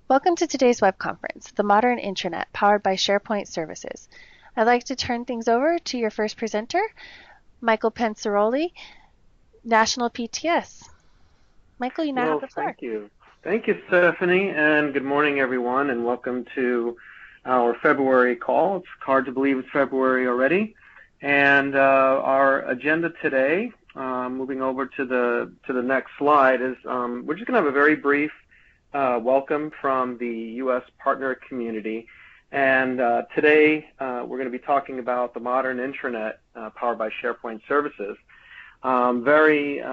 Welcome to today's web conference, the Modern Intranet, powered by SharePoint Services. I'd like to turn things over to your first presenter, Michael Panciroli, National PTS. Michael, you now have the floor. Thank you. Thank you, Stephanie, and good morning, everyone, and welcome to our February call. It's hard to believe it's February already. And our agenda today, moving over to the next slide, is we're just going to have a very brief welcome from the U.S. partner community. And today we're going to be talking about the Modern Intranet powered by SharePoint Services. Very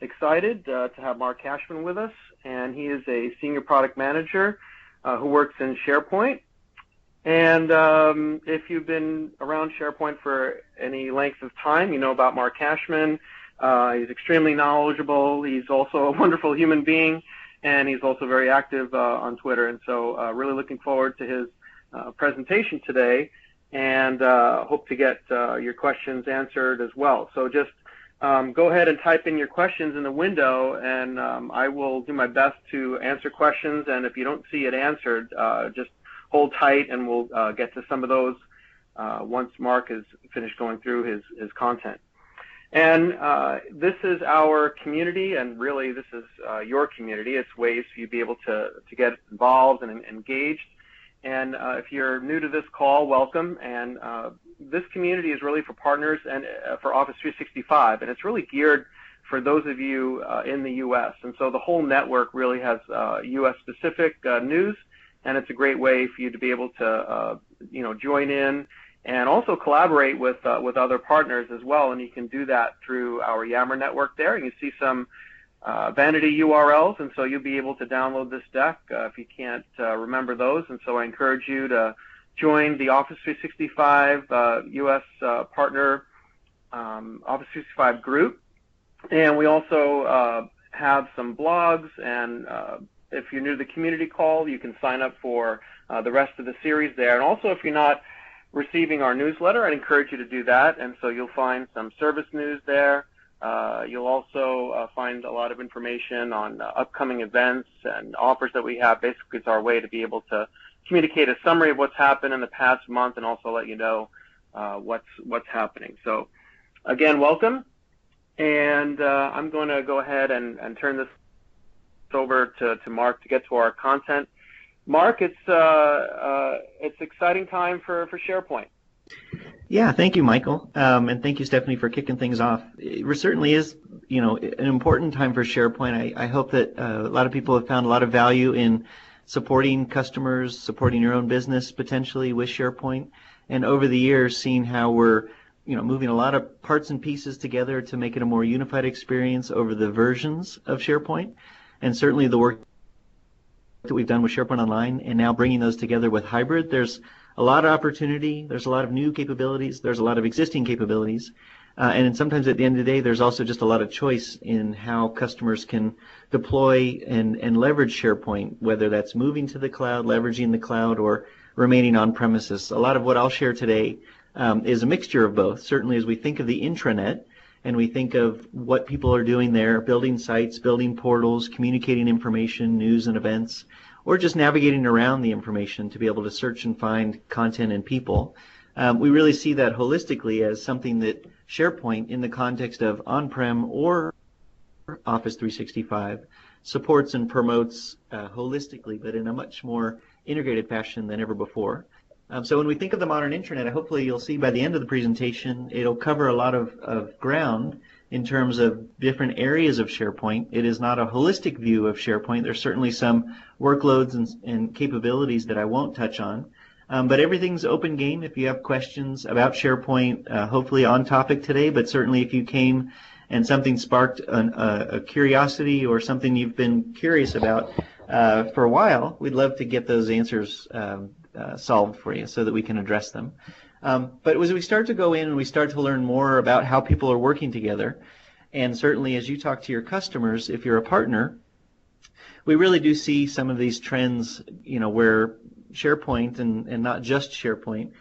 excited to have Mark Kashman with us, and he is a senior product manager who works in SharePoint. And if you've been around SharePoint for any length of time, you know about Mark Kashman. He's extremely knowledgeable. He's also a wonderful human being, and he's also very active on Twitter. And so really looking forward to his presentation today, and hope to get your questions answered as well. So just go ahead and type in your questions in the window, and I will do my best to answer questions. And if you don't see it answered, just hold tight, and we'll get to some of those once Mark has finished going through his content. And this is our community, and really this is your community. It's ways for you to be able to get involved and engaged. And if you're new to this call, welcome. And this community is really for partners and for Office 365, and it's really geared for those of you in the U.S. And so the whole network really has U.S.-specific news, and it's a great way for you to be able to join in and also collaborate with other partners as well. And you can do that through our Yammer network there. And you see some vanity URLs, and so you'll be able to download this deck if you can't remember those. And so I encourage you to join the Office 365 U.S. partner Office 365 group. And we also have some blogs, and if you're new to the community call, you can sign up for the rest of the series there. And also, if you're not receiving our newsletter, I'd encourage you to do that. And so you'll find some service news there. You'll also find a lot of information on upcoming events and offers that we have. Basically, it's our way to be able to communicate a summary of what's happened in the past month, and also let you know what's happening. So again, welcome. And I'm going to go ahead and turn this over to Mark to get to our content. Mark, it's exciting time for SharePoint. Yeah, thank you, Michael, and thank you, Stephanie, for kicking things off. It certainly is, an important time for SharePoint. I hope that a lot of people have found a lot of value in supporting customers, supporting your own business potentially with SharePoint, and over the years, seeing how we're moving a lot of parts and pieces together to make it a more unified experience over the versions of SharePoint, and certainly the work that we've done with SharePoint Online, and now bringing those together with hybrid. There's a lot of opportunity, there's a lot of new capabilities, there's a lot of existing capabilities, and sometimes at the end of the day, there's also just a lot of choice in how customers can deploy and leverage SharePoint, whether that's moving to the cloud, leveraging the cloud, or remaining on premises. A lot of what I'll share today is a mixture of both. Certainly as we think of the intranet, and we think of what people are doing there, building sites, building portals, communicating information, news and events, or just navigating around the information to be able to search and find content and people. We really see that holistically as something that SharePoint, in the context of on-prem or Office 365, supports and promotes holistically, but in a much more integrated fashion than ever before. So when we think of the modern intranet, hopefully you'll see by the end of the presentation, it'll cover a lot of ground in terms of different areas of SharePoint. It is not a holistic view of SharePoint. There's certainly some workloads and capabilities that I won't touch on. But everything's open game. If you have questions about SharePoint, hopefully on topic today, but certainly if you came and something sparked a curiosity or something you've been curious about for a while, we'd love to get those answers solved for you so that we can address them. But as we start to go in and we start to learn more about how people are working together, and certainly as you talk to your customers, if you're a partner, we really do see some of these trends, where SharePoint and not just SharePoint,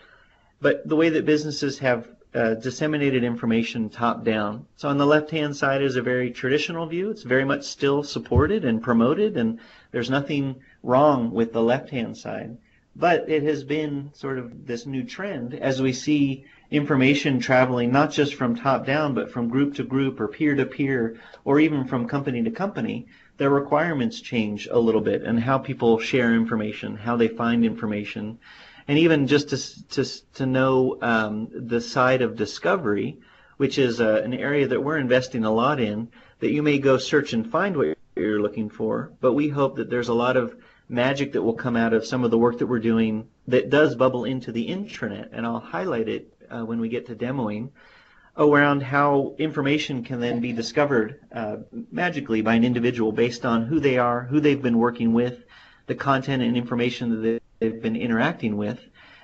but the way that businesses have disseminated information top down. So on the left-hand side is a very traditional view. It's very much still supported and promoted, and there's nothing wrong with the left-hand side. But it has been sort of this new trend as we see information traveling not just from top down, but from group to group or peer to peer, or even from company to company. Their requirements change a little bit, and how people share information, how they find information, and even just to know the side of discovery, which is an area that we're investing a lot in, that you may go search and find what you're looking for, but we hope that there's a lot of magic that will come out of some of the work that we're doing that does bubble into the intranet, and I'll highlight it when we get to demoing, around how information can then be discovered magically by an individual based on who they are, who they've been working with, the content and information that they've been interacting with,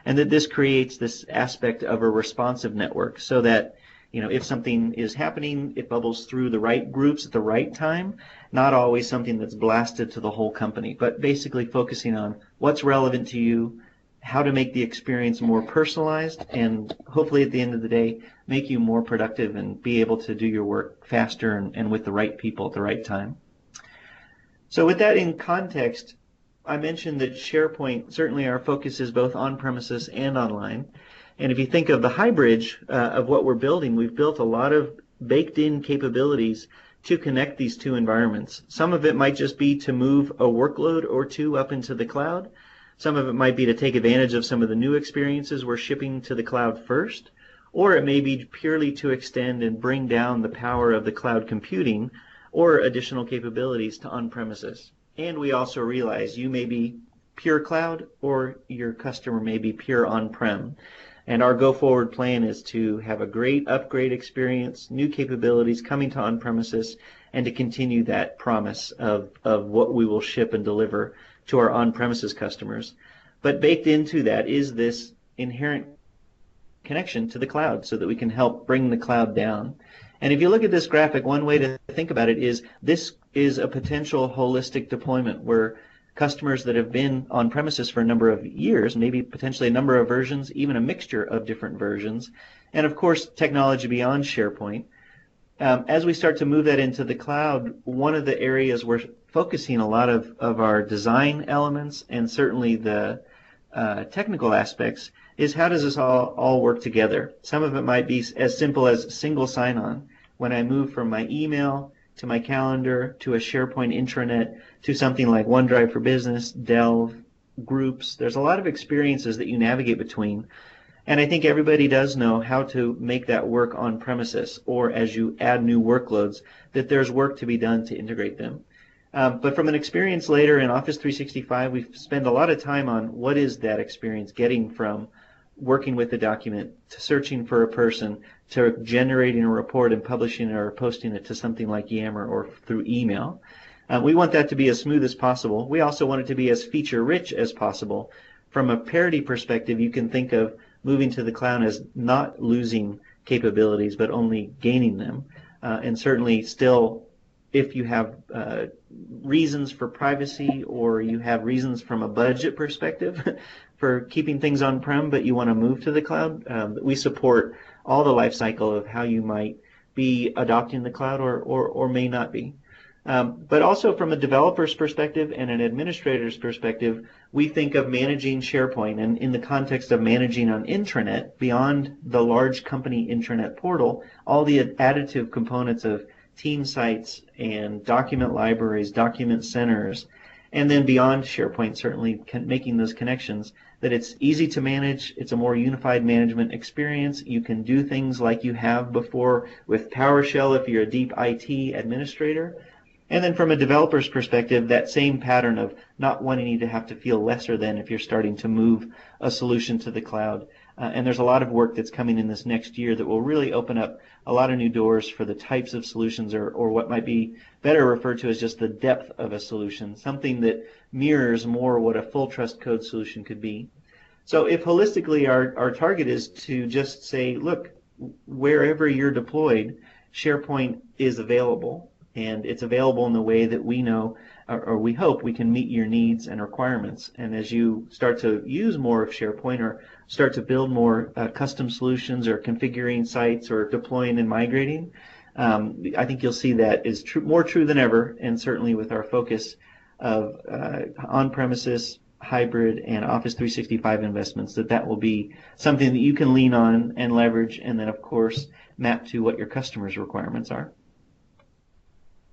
and that this creates this aspect of a responsive network so that, you know, if something is happening, it bubbles through the right groups at the right time, not always something that's blasted to the whole company, but basically focusing on what's relevant to you, how to make the experience more personalized, and hopefully at the end of the day, make you more productive and be able to do your work faster and with the right people at the right time. So with that in context, I mentioned that SharePoint, certainly our focus is both on-premises and online. And if you think of the hybrid of what we're building, we've built a lot of baked-in capabilities to connect these two environments. Some of it might just be to move a workload or two up into the cloud. Some of it might be to take advantage of some of the new experiences we're shipping to the cloud first, or it may be purely to extend and bring down the power of the cloud computing or additional capabilities to on-premises. And we also realize you may be pure cloud or your customer may be pure on-prem. And our go-forward plan is to have a great upgrade experience, new capabilities coming to on-premises, and to continue that promise of what we will ship and deliver to our on-premises customers. But baked into that is this inherent connection to the cloud so that we can help bring the cloud down. And if you look at this graphic, one way to think about it is this is a potential holistic deployment where customers that have been on premises for a number of years, maybe potentially a number of versions, even a mixture of different versions, and of course technology beyond SharePoint. As we start to move that into the cloud, one of the areas we're focusing a lot of our design elements and certainly the technical aspects is how does this all work together. Some of it might be as simple as single sign-on. When I move from my email to my calendar to a SharePoint intranet to something like OneDrive for Business, Delve, Groups, there's a lot of experiences that you navigate between. And I think everybody does know how to make that work on premises, or as you add new workloads, that there's work to be done to integrate them. But from an experience later in Office 365, we spend a lot of time on what is that experience getting from working with the document to searching for a person to generating a report and publishing it or posting it to something like Yammer or through email. We want that to be as smooth as possible. We also want it to be as feature-rich as possible. From a parity perspective, you can think of moving to the cloud as not losing capabilities, but only gaining them. And certainly still, if you have reasons for privacy or you have reasons from a budget perspective for keeping things on-prem, but you want to move to the cloud, we support all the life cycle of how you might be adopting the cloud or may not be. But also from a developer's perspective and an administrator's perspective, we think of managing SharePoint, and in the context of managing an intranet, beyond the large company intranet portal, all the additive components of team sites and document libraries, document centers, and then beyond SharePoint, certainly making those connections, that it's easy to manage, it's a more unified management experience. You can do things like you have before with PowerShell if you're a deep IT administrator. And then from a developer's perspective, that same pattern of not wanting you to have to feel lesser than if you're starting to move a solution to the cloud. And there's a lot of work that's coming in this next year that will really open up a lot of new doors for the types of solutions or what might be better referred to as just the depth of a solution, something that mirrors more what a full trust code solution could be. So if holistically our target is to just say, look, wherever you're deployed, SharePoint is available. and it's available in the way that we know, or we hope we can meet your needs and requirements. And as you start to use more of SharePoint or start to build more custom solutions or configuring sites or deploying and migrating, I think you'll see that is more true than ever, and certainly with our focus of on-premises, hybrid, and Office 365 investments, that will be something that you can lean on and leverage, and then of course map to what your customers' requirements are.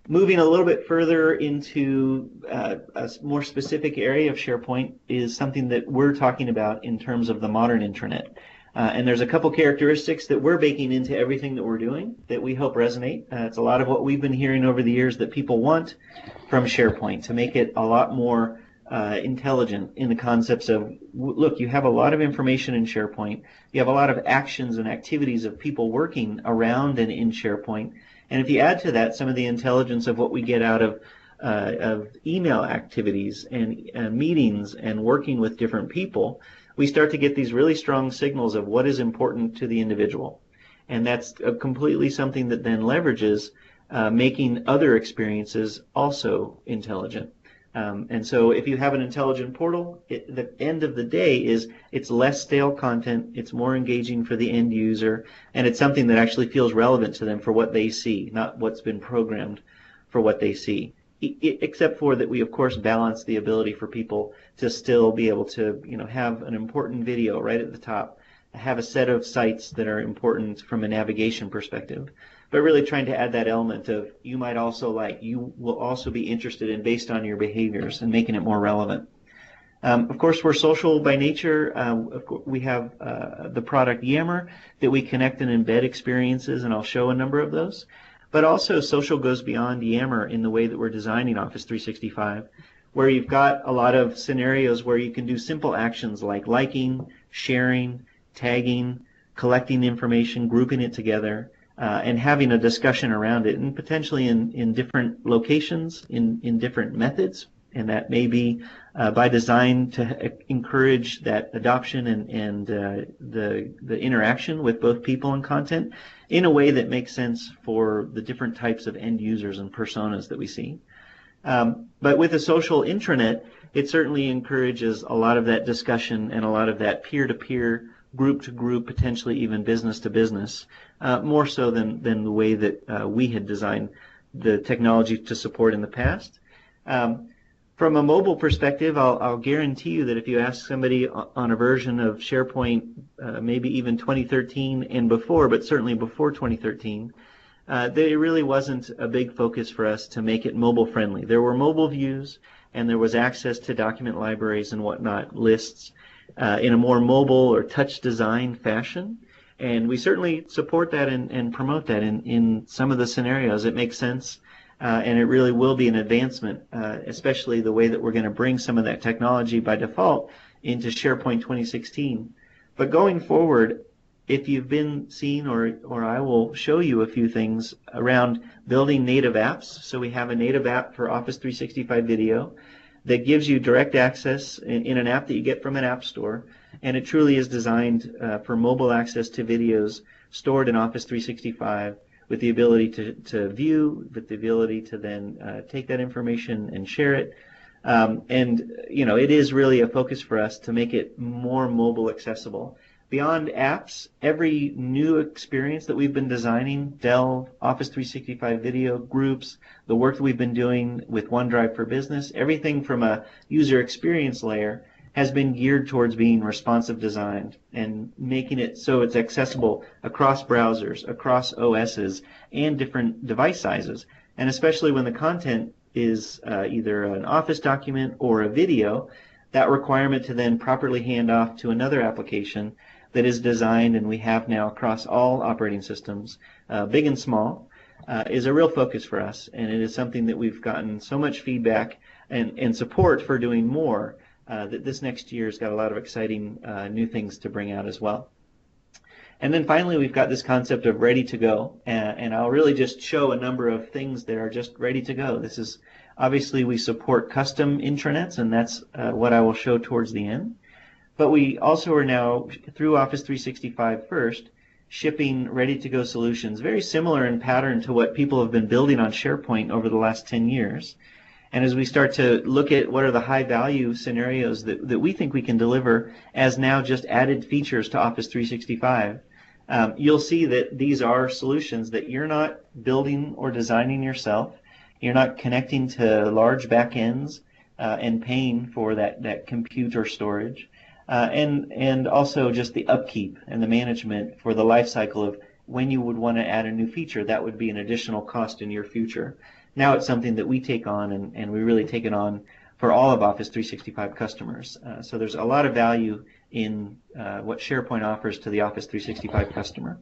Moving a little bit further into a more specific area of SharePoint is something that we're talking about in terms of the modern intranet. And there's a couple characteristics that we're baking into everything that we're doing that we hope resonate. It's a lot of what we've been hearing over the years that people want from SharePoint to make it a lot more intelligent in the concepts of, look, you have a lot of information in SharePoint. You have a lot of actions and activities of people working around and in SharePoint. And if you add to that some of the intelligence of what we get out of email activities and meetings and working with different people, we start to get these really strong signals of what is important to the individual. And that's completely something that then leverages making other experiences also intelligent. And so if you have an intelligent portal, the end of the day is it's less stale content, it's more engaging for the end user, and it's something that actually feels relevant to them for what they see, not what's been programmed for what they see. Except for that we of course balance the ability for people to still be able to have an important video right at the top, have a set of sites that are important from a navigation perspective, but really trying to add that element of you will also be interested in based on your behaviors and making it more relevant. Of course, we're social by nature. We have the product Yammer that we connect and embed experiences, and I'll show a number of those. But also social goes beyond Yammer in the way that we're designing Office 365, where you've got a lot of scenarios where you can do simple actions like liking, sharing, tagging, collecting information, grouping it together, and having a discussion around it, and potentially in different locations, in different methods. And that may be by design to encourage that adoption and the interaction with both people and content in a way that makes sense for the different types of end users and personas that we see. But with a social intranet, it certainly encourages a lot of that discussion and a lot of that peer-to-peer, group-to-group, potentially even business-to-business, more so than the way that we had designed the technology to support in the past. From a mobile perspective, I'll guarantee you that if you ask somebody on a version of SharePoint, maybe even 2013 and before, but certainly before 2013, there really wasn't a big focus for us to make it mobile friendly. There were mobile views, and there was access to document libraries and whatnot, lists, in a more mobile or touch design fashion. And we certainly support that and promote that in some of the scenarios. It makes sense. And it really will be an advancement, especially the way that we're going to bring some of that technology by default into SharePoint 2016. But going forward, if you've been seen, or I will show you a few things around building native apps. So we have a native app for Office 365 Video that gives you direct access in an app that you get from an app store, and it truly is designed for mobile access to videos stored in Office 365. With the ability to view, with the ability to then take that information and share it. And it is really a focus for us to make it more mobile accessible. Beyond apps, every new experience that we've been designing, Delve, Office 365 Video, groups, the work that we've been doing with OneDrive for Business, everything from a user experience layer has been geared towards being responsive designed and making it so it's accessible across browsers, across OSs, and different device sizes. And especially when the content is either an Office document or a video, that requirement to then properly hand off to another application that is designed, and we have now across all operating systems, big and small, is a real focus for us. And it is something that we've gotten so much feedback and support for doing more, that this next year has got a lot of exciting new things to bring out as well. And then finally, we've got this concept of ready to go, and I'll really just show a number of things that are just ready to go. This is obviously we support custom intranets, and that's what I will show towards the end. But we also are now, through Office 365 first, shipping ready-to-go solutions, very similar in pattern to what people have been building on SharePoint over the last 10 years. And as we start to look at what are the high-value scenarios that we think we can deliver as now just added features to Office 365, you'll see that these are solutions that you're not building or designing yourself. You're not connecting to large backends and paying for that compute or storage. And also just the upkeep and the management for the life cycle of when you would want to add a new feature, that would be an additional cost in your future. Now it's something that we take on, and we really take it on for all of Office 365 customers. So there's a lot of value in what SharePoint offers to the Office 365 customer.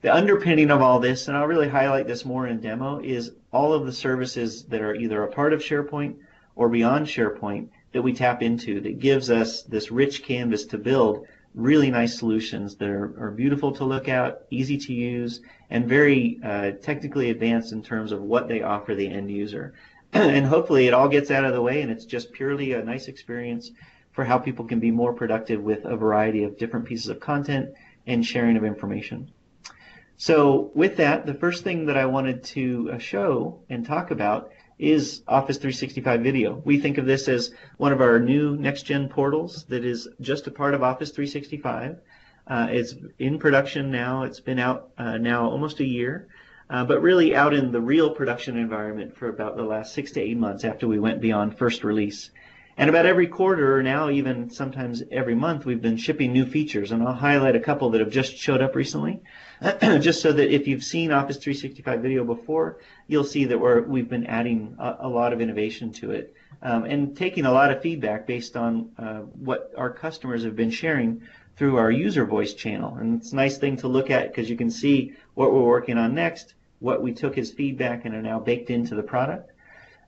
The underpinning of all this, and I'll really highlight this more in demo, is all of the services that are either a part of SharePoint or beyond SharePoint that we tap into, that gives us this rich canvas to build really nice solutions that are beautiful to look at, easy to use, and very technically advanced in terms of what they offer the end user. And hopefully it all gets out of the way and it's just purely a nice experience for how people can be more productive with a variety of different pieces of content and sharing of information. So with that, the first thing that I wanted to show and talk about is Office 365 Video. We think of this as one of our new next-gen portals that is just a part of Office 365. It's in production now. It's been out now almost a year, but really out in the real production environment for about the last 6 to 8 months after we went beyond first release. And about every quarter, or now even sometimes every month, we've been shipping new features, and I'll highlight a couple that have just showed up recently, just so that if you've seen Office 365 Video before, you'll see that we've been adding a lot of innovation to it, and taking a lot of feedback based on what our customers have been sharing through our user voice channel. And it's a nice thing to look at because you can see what we're working on next, what we took as feedback and are now baked into the product.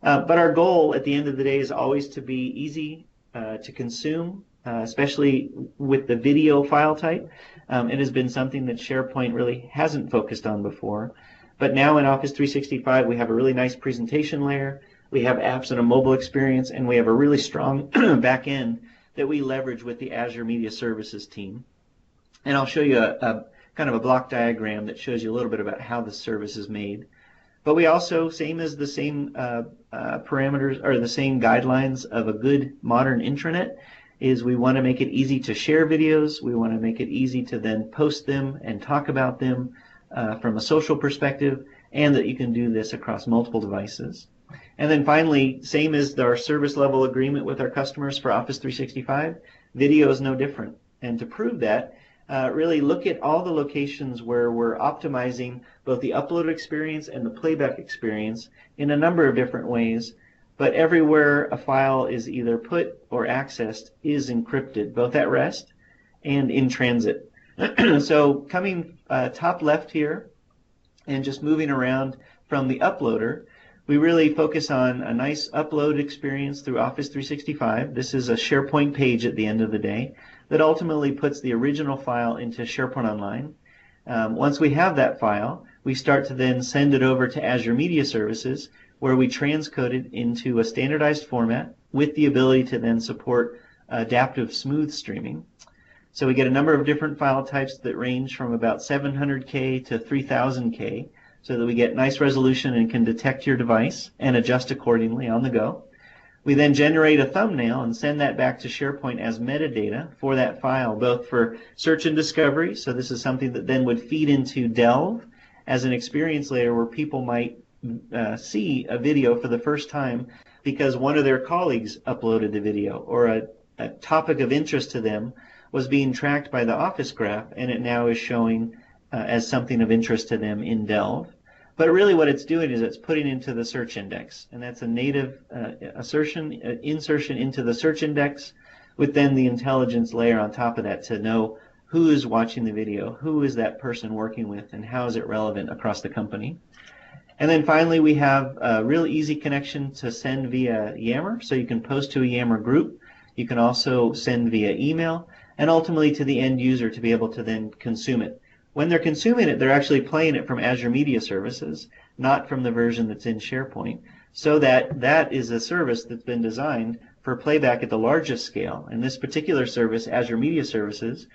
But our goal at the end of the day is always to be easy to consume, especially with the video file type. It has been something that SharePoint really hasn't focused on before. But now in Office 365, we have a really nice presentation layer. We have apps and a mobile experience, and we have a really strong back end that we leverage with the Azure Media Services team. And I'll show you a kind of a block diagram that shows you a little bit about how the service is made. But we also, same parameters or the same guidelines of a good modern intranet, is we want to make it easy to share videos. We want to make it easy to then post them and talk about them from a social perspective, and that you can do this across multiple devices. And then finally, same as our service level agreement with our customers for Office 365, video is no different. And to prove that, really look at all the locations where we're optimizing both the upload experience and the playback experience in a number of different ways, but everywhere a file is either put or accessed is encrypted, both at rest and in transit. So coming top left here and just moving around from the uploader, we really focus on a nice upload experience through Office 365. This is a SharePoint page at the end of the day that ultimately puts the original file into SharePoint Online. Once we have that file, we start to then send it over to Azure Media Services, where we transcode it into a standardized format with the ability to then support adaptive smooth streaming. So we get a number of different file types that range from about 700K to 3000K, so that we get nice resolution and can detect your device and adjust accordingly on the go. We then generate a thumbnail and send that back to SharePoint as metadata for that file, both for search and discovery. So this is something that then would feed into Delve as an experience layer where people might see a video for the first time because one of their colleagues uploaded the video, or a topic of interest to them was being tracked by the Office graph, and it now is showing as something of interest to them in Delve. But really what it's doing is it's putting into the search index, and that's a native insertion into the search index with then the intelligence layer on top of that to know who is watching the video, who is that person working with, and how is it relevant across the company. And then finally we have a real easy connection to send via Yammer, so you can post to a Yammer group. You can also send via email, and ultimately to the end user to be able to then consume it. When they're consuming it, they're actually playing it from Azure Media Services, not from the version that's in SharePoint, so that is a service that's been designed for playback at the largest scale. And this particular service, Azure Media Services,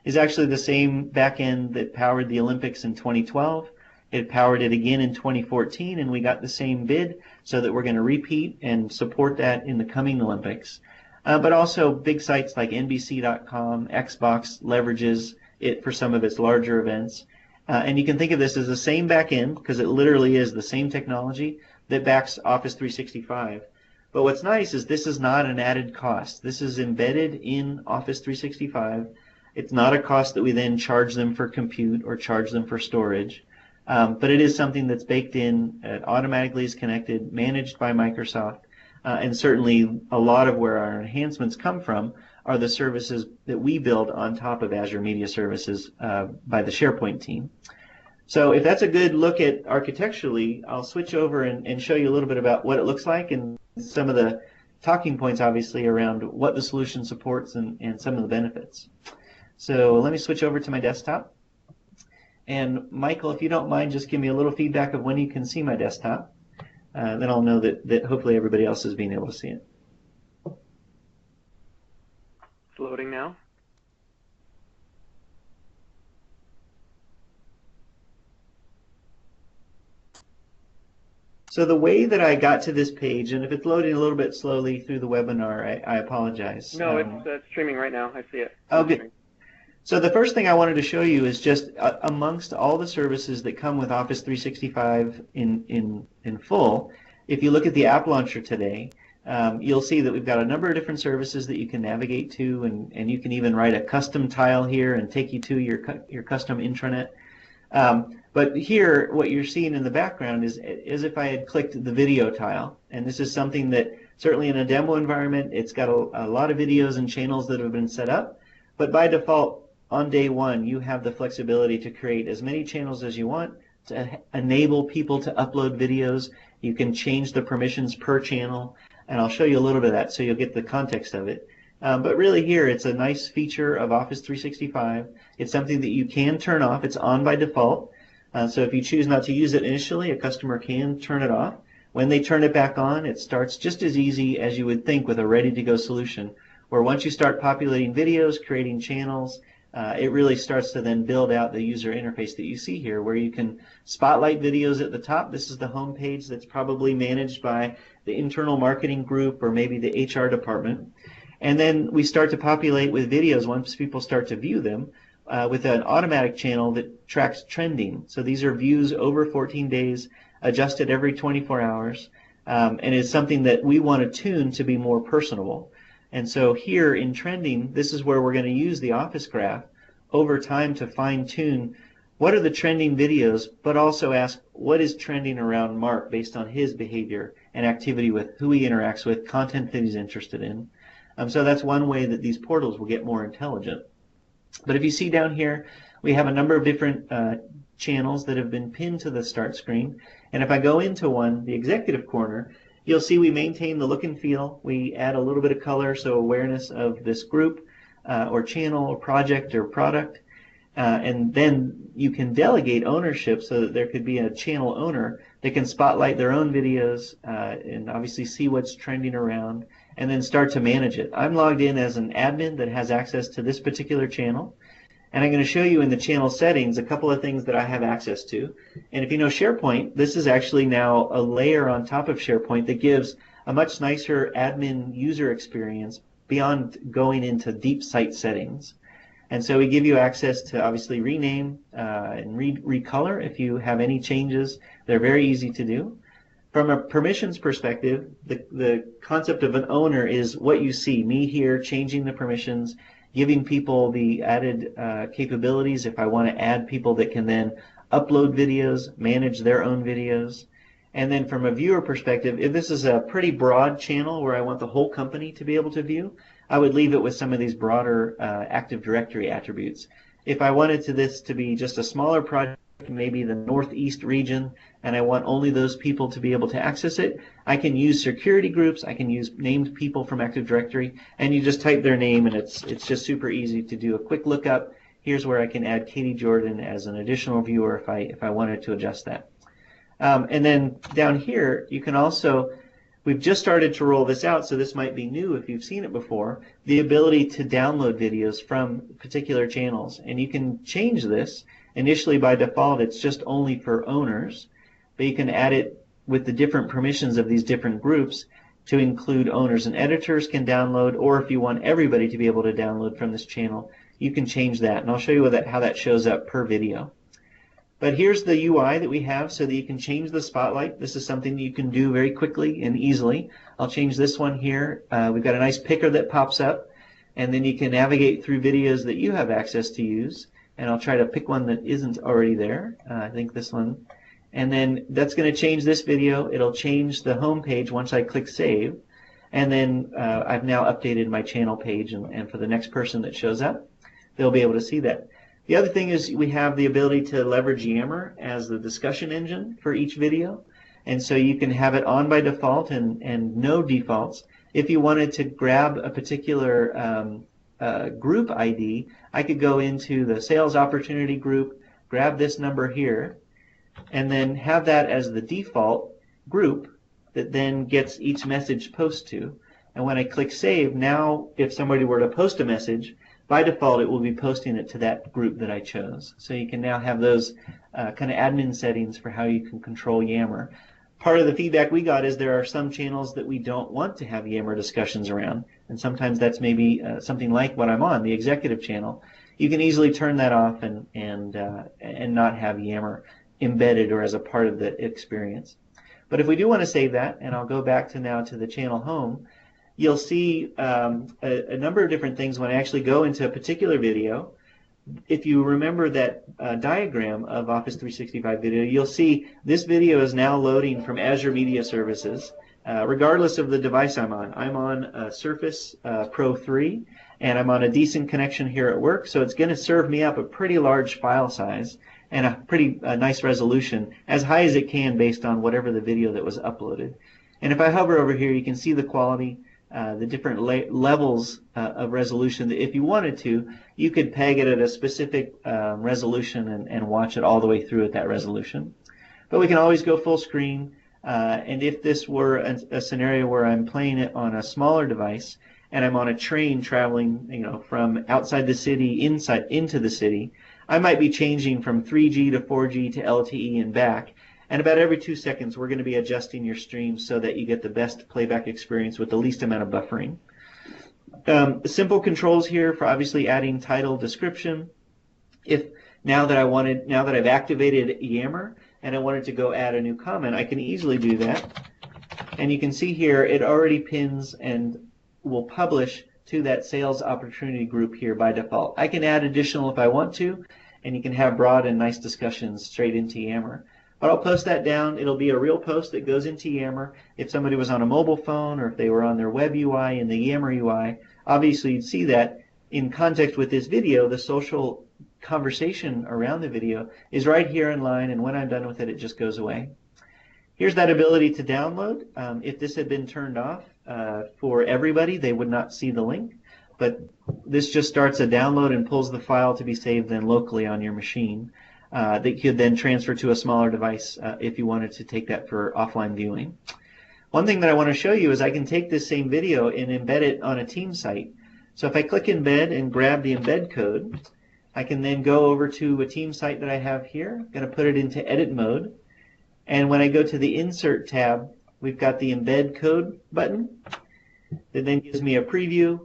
is actually the same backend that powered the Olympics in 2012. It powered it again in 2014, and we got the same bid, so that we're going to repeat and support that in the coming Olympics. But also big sites like NBC.com, Xbox leverages it for some of its larger events. And you can think of this as the same backend, because it literally is the same technology that backs Office 365. But what's nice is this is not an added cost. This is embedded in Office 365. It's not a cost that we then charge them for compute or charge them for storage. But it is something that's baked in, automatically is connected, managed by Microsoft. And certainly a lot of where our enhancements come from are the services that we build on top of Azure Media Services by the SharePoint team. So if that's a good look at architecturally, I'll switch over and show you a little bit about what it looks like and some of the talking points, obviously, around what the solution supports and some of the benefits. So let me switch over to my desktop. And Michael, if you don't mind, just give me a little feedback of when you can see my desktop. Then I'll know that hopefully everybody else is being able to see it. It's loading now. So the way that I got to this page, and if it's loading a little bit slowly through the webinar, I apologize. No, it's streaming right now. I see it. Oh, good. So the first thing I wanted to show you is just amongst all the services that come with Office 365 in full, if you look at the app launcher today, you'll see that we've got a number of different services that you can navigate to, and you can even write a custom tile here and take you to your custom intranet. But here, what you're seeing in the background is as if I had clicked the video tile, and this is something that certainly in a demo environment, it's got a lot of videos and channels that have been set up, but by default, on day one, you have the flexibility to create as many channels as you want, to enable people to upload videos. You can change the permissions per channel, and I'll show you a little bit of that so you'll get the context of it. But really here, it's a nice feature of Office 365. It's something that you can turn off. It's on by default. So if you choose not to use it initially, a customer can turn it off. When they turn it back on, it starts just as easy as you would think with a ready-to-go solution, where once you start populating videos, creating channels, it really starts to then build out the user interface that you see here, where you can spotlight videos at the top. This is the home page that's probably managed by the internal marketing group or maybe the HR department. And then we start to populate with videos once people start to view them with an automatic channel that tracks trending. So these are views over 14 days, adjusted every 24 hours, and it's something that we want to tune to be more personable. And so here in trending, this is where we're going to use the Office Graph over time to fine-tune what are the trending videos, but also ask what is trending around Mark based on his behavior and activity with who he interacts with, content that he's interested in. So that's one way that these portals will get more intelligent. But if you see down here, we have a number of different channels that have been pinned to the start screen. And if I go into one, the executive corner, you'll see we maintain the look and feel. We add a little bit of color, so awareness of this group or channel or project or product. And then you can delegate ownership so that there could be a channel owner that can spotlight their own videos and obviously see what's trending around and then start to manage it. I'm logged in as an admin that has access to this particular channel. And I'm going to show you in the channel settings a couple of things that I have access to. And if you know SharePoint, this is actually now a layer on top of SharePoint that gives a much nicer admin user experience beyond going into deep site settings. And so we give you access to obviously rename and recolor if you have any changes. They're very easy to do. From a permissions perspective, the concept of an owner is what you see, me here changing the permissions, giving people the added capabilities if I want to add people that can then upload videos, manage their own videos. And then from a viewer perspective, if this is a pretty broad channel where I want the whole company to be able to view, I would leave it with some of these broader Active Directory attributes. If I wanted this to be just a smaller project, maybe the Northeast region, and I want only those people to be able to access it, I can use security groups, I can use named people from Active Directory, and you just type their name and it's just super easy to do a quick lookup. Here's where I can add Katie Jordan as an additional viewer if I wanted to adjust that. And then down here, you can also We've just started to roll this out, so this might be new if you've seen it before, the ability to download videos from particular channels. And you can change this. Initially, by default, it's just only for owners, but you can add it with the different permissions of these different groups to include owners and editors can download, or if you want everybody to be able to download from this channel, you can change that. And I'll show you how that shows up per video. But here's the UI that we have so that you can change the spotlight. This is something that you can do very quickly and easily. I'll change this one here. We've got a nice picker that pops up, and then you can navigate through videos that you have access to use. And I'll try to pick one that isn't already there. I think this one. And then that's going to change this video. It'll change the home page once I click save. And then I've now updated my channel page, and for the next person that shows up, they'll be able to see that. The other thing is we have the ability to leverage Yammer as the discussion engine for each video. And so you can have it on by default and no defaults. If you wanted to grab a particular group ID, I could go into the sales opportunity group, grab this number here, and then have that as the default group that then gets each message posted to. And when I click save, now if somebody were to post a message, by default, it will be posting it to that group that I chose. So you can now have those kind of admin settings for how you can control Yammer. Part of the feedback we got is there are some channels that we don't want to have Yammer discussions around. And sometimes that's maybe something like what I'm on, the executive channel. You can easily turn that off and not have Yammer embedded or as a part of the experience. But if we do want to save that, and I'll go back to now to the channel home, you'll see a number of different things when I actually go into a particular video. If you remember that diagram of Office 365 video, you'll see this video is now loading from Azure Media Services, regardless of the device I'm on. I'm on a Surface Pro 3, and I'm on a decent connection here at work, so it's going to serve me up a pretty large file size and a pretty nice resolution, as high as it can based on whatever the video that was uploaded. And if I hover over here, you can see the quality, the different levels of resolution. That if you wanted to, you could peg it at a specific resolution and watch it all the way through at that resolution. But we can always go full screen, and if this were a scenario where I'm playing it on a smaller device and I'm on a train traveling, from outside the city into the city, I might be changing from 3G to 4G to LTE and back. And about every 2 seconds, we're going to be adjusting your stream so that you get the best playback experience with the least amount of buffering. Simple controls here for obviously adding title, description. Now that I've activated Yammer and I wanted to go add a new comment, I can easily do that. And you can see here it already pins and will publish to that sales opportunity group here by default. I can add additional if I want to, and you can have broad and nice discussions straight into Yammer. But I'll post that down. It'll be a real post that goes into Yammer. If somebody was on a mobile phone or if they were on their web UI and the Yammer UI, obviously you'd see that in context with this video, the social conversation around the video is right here in line, and when I'm done with it, it just goes away. Here's that ability to download. If this had been turned off for everybody, they would not see the link. But this just starts a download and pulls the file to be saved then locally on your machine. That you could then transfer to a smaller device if you wanted to take that for offline viewing. One thing that I want to show you is I can take this same video and embed it on a team site. So if I click embed and grab the embed code, I can then go over to a team site that I have here. I'm going to put it into edit mode. And when I go to the insert tab, we've got the embed code button that then gives me a preview.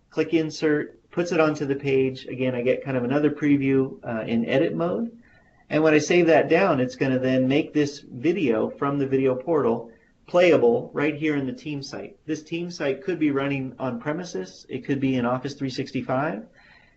Click insert, puts it onto the page. Again, I get kind of another preview in edit mode. And when I save that down, it's going to then make this video from the video portal playable right here in the team site. This team site could be running on premises. It could be in Office 365. And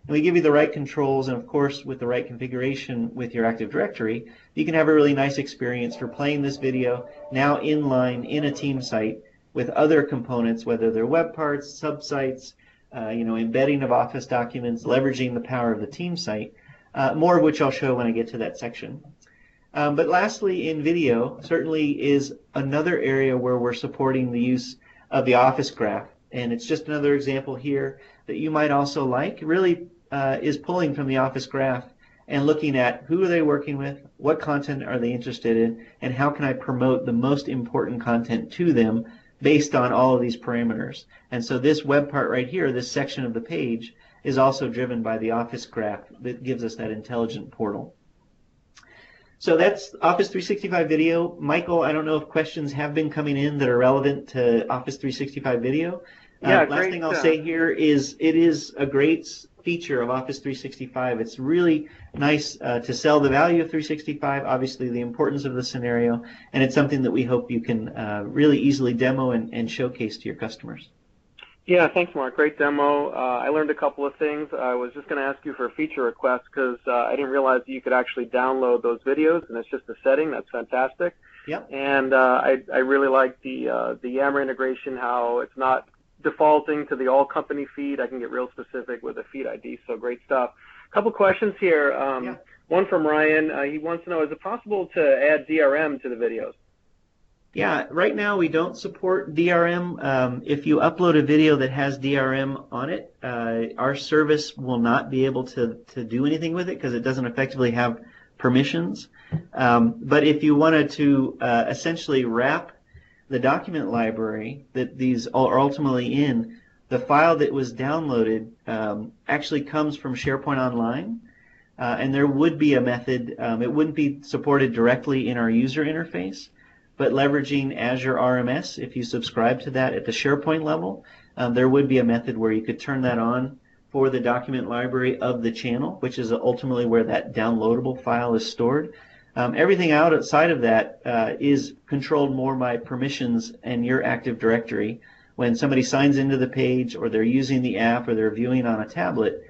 we give you the right controls, and of course with the right configuration with your Active Directory, you can have a really nice experience for playing this video now inline in a team site with other components, whether they're web parts, subsites, embedding of Office documents, leveraging the power of the team site. More of which I'll show when I get to that section. But lastly, in video, certainly is another area where we're supporting the use of the Office graph. And it's just another example here that you might also like. It really is pulling from the Office graph and looking at who are they working with, what content are they interested in, and how can I promote the most important content to them based on all of these parameters. And so this web part right here, this section of the page, is also driven by the Office graph that gives us that intelligent portal. So that's Office 365 Video. Michael, I don't know if questions have been coming in that are relevant to Office 365 Video. Yeah, last thing I'll say here is it is a great feature of Office 365. It's really nice to sell the value of 365, obviously the importance of the scenario, and it's something that we hope you can really easily demo and showcase to your customers. Yeah, thanks, Mark. Great demo. I learned a couple of things. I was just going to ask you for a feature request because I didn't realize that you could actually download those videos, and it's just a setting. That's fantastic. Yep. And I really like the Yammer integration, how it's not defaulting to the all-company feed. I can get real specific with a feed ID, so great stuff. A couple questions here. Yeah. One from Ryan. He wants to know, is it possible to add DRM to the videos? Yeah, right now we don't support DRM. If you upload a video that has DRM on it, our service will not be able to do anything with it because it doesn't effectively have permissions. But if you wanted to essentially wrap the document library that these are ultimately in, the file that was downloaded actually comes from SharePoint Online, and there would be a method. It wouldn't be supported directly in our user interface, but leveraging Azure RMS, if you subscribe to that at the SharePoint level, there would be a method where you could turn that on for the document library of the channel, which is ultimately where that downloadable file is stored. Everything outside of that is controlled more by permissions and your Active Directory. When somebody signs into the page or they're using the app or they're viewing on a tablet,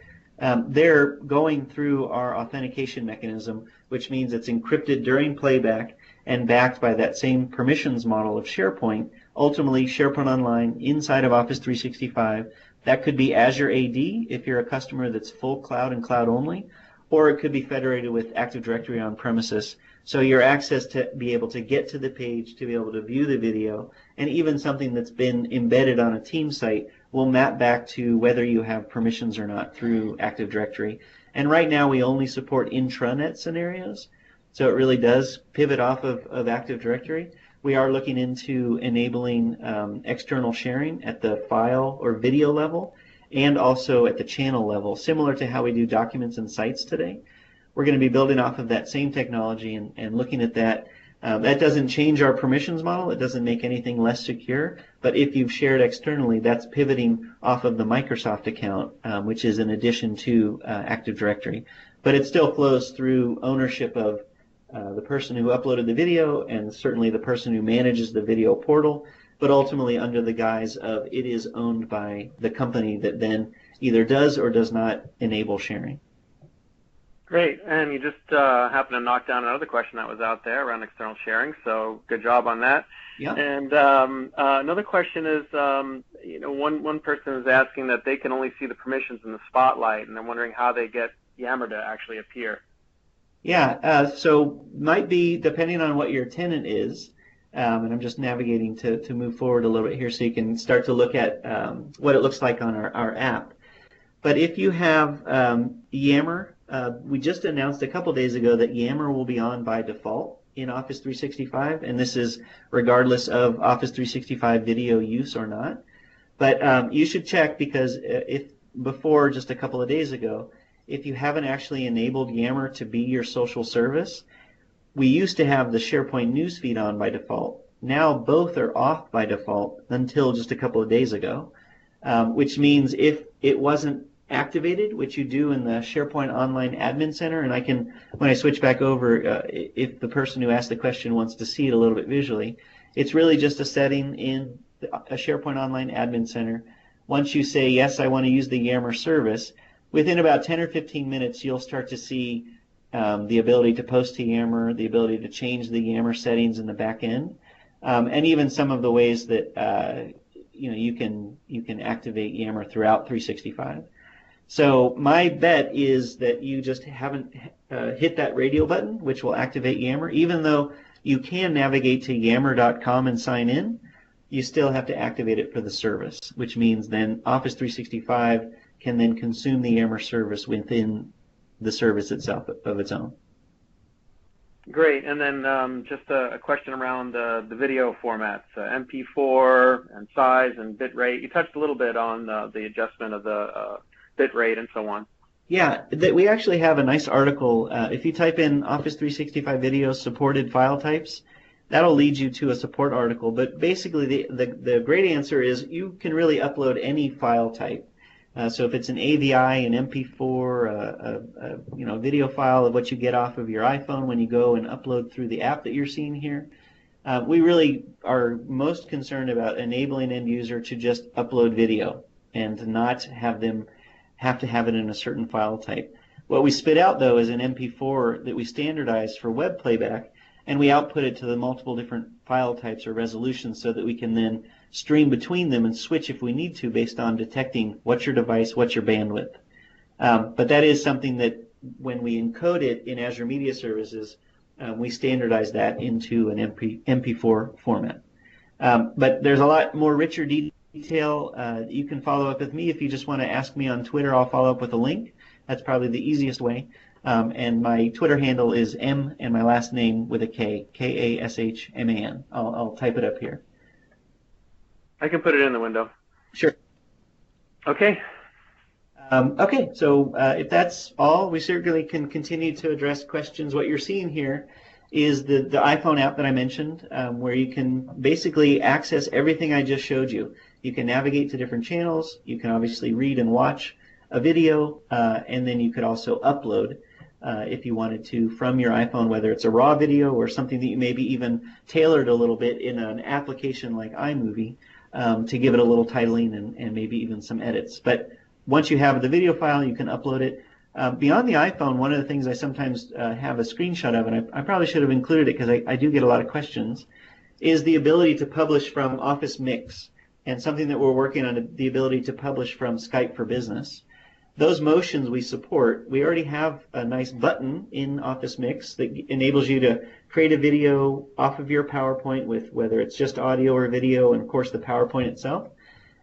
they're going through our authentication mechanism, which means it's encrypted during playback and backed by that same permissions model of SharePoint, ultimately SharePoint Online inside of Office 365. That could be Azure AD if you're a customer that's full cloud and cloud only, or it could be federated with Active Directory on premises. So your access to be able to get to the page, to be able to view the video, and even something that's been embedded on a team site will map back to whether you have permissions or not through Active Directory. And right now we only support intranet scenarios, so it really does pivot off of Active Directory. We are looking into enabling external sharing at the file or video level and also at the channel level, similar to how we do documents and sites today. We're going to be building off of that same technology and looking at that. That doesn't change our permissions model. It doesn't make anything less secure. But if you've shared externally, that's pivoting off of the Microsoft account, which is in addition to Active Directory. But it still flows through ownership of the person who uploaded the video and certainly the person who manages the video portal, but ultimately under the guise of it is owned by the company that then either does or does not enable sharing. Great, and you just happened to knock down another question that was out there around external sharing, so good job on that. Yeah. And another question is, one person is asking that they can only see the permissions in the spotlight, and they're wondering how they get Yammer to actually appear. Yeah, so might be depending on what your tenant is, and I'm just navigating to move forward a little bit here so you can start to look at what it looks like on our app. But if you have Yammer, we just announced a couple days ago that Yammer will be on by default in Office 365, and this is regardless of Office 365 video use or not. But you should check because if before just a couple of days ago, if you haven't actually enabled Yammer to be your social service, we used to have the SharePoint newsfeed on by default. Now both are off by default until just a couple of days ago, which means if it wasn't activated, which you do in the SharePoint Online Admin Center, and I can, when I switch back over, if the person who asked the question wants to see it a little bit visually, it's really just a setting in a SharePoint Online Admin Center. Once you say, yes, I want to use the Yammer service, within about 10 or 15 minutes, you'll start to see the ability to post to Yammer, the ability to change the Yammer settings in the back end, and even some of the ways that you can activate Yammer throughout 365. So my bet is that you just haven't hit that radio button, which will activate Yammer. Even though you can navigate to yammer.com and sign in, you still have to activate it for the service, which means then Office 365 can then consume the Yammer service within the service itself of its own. Great. And then just a question around the video formats, MP4 and size and bit rate. You touched a little bit on the adjustment of the bit rate and so on. Yeah, we actually have a nice article. If you type in Office 365 video supported file types, that'll lead you to a support article. But basically, the great answer is you can really upload any file type. So if it's an AVI, an MP4, video file of what you get off of your iPhone when you go and upload through the app that you're seeing here, we really are most concerned about enabling end user to just upload video and not have them have to have it in a certain file type. What we spit out, though, is an MP4 that we standardize for web playback, and we output it to the multiple different file types or resolutions so that we can then stream between them and switch if we need to based on detecting what's your device, what's your bandwidth. But that is something that when we encode it in Azure Media Services, we standardize that into an MP4 format. But there's a lot more richer detail. You can follow up with me if you just want to ask me on Twitter. I'll follow up with a link. That's probably the easiest way. And my Twitter handle is M and my last name with a K, Kashman. I'll type it up here. I can put it in the window. Sure. Okay. Okay, so if that's all, we certainly can continue to address questions. What you're seeing here is the iPhone app that I mentioned, where you can basically access everything I just showed you. You can navigate to different channels. You can obviously read and watch a video, and then you could also upload if you wanted to from your iPhone, whether it's a raw video or something that you maybe even tailored a little bit in an application like iMovie to give it a little titling and maybe even some edits. But once you have the video file, you can upload it. Beyond the iPhone, one of the things I sometimes have a screenshot of, and I probably should have included it because I do get a lot of questions, is the ability to publish from Office Mix, and something that we're working on, the ability to publish from Skype for Business. Those motions we support. We already have a nice button in Office Mix that enables you to create a video off of your PowerPoint with whether it's just audio or video, and of course the PowerPoint itself,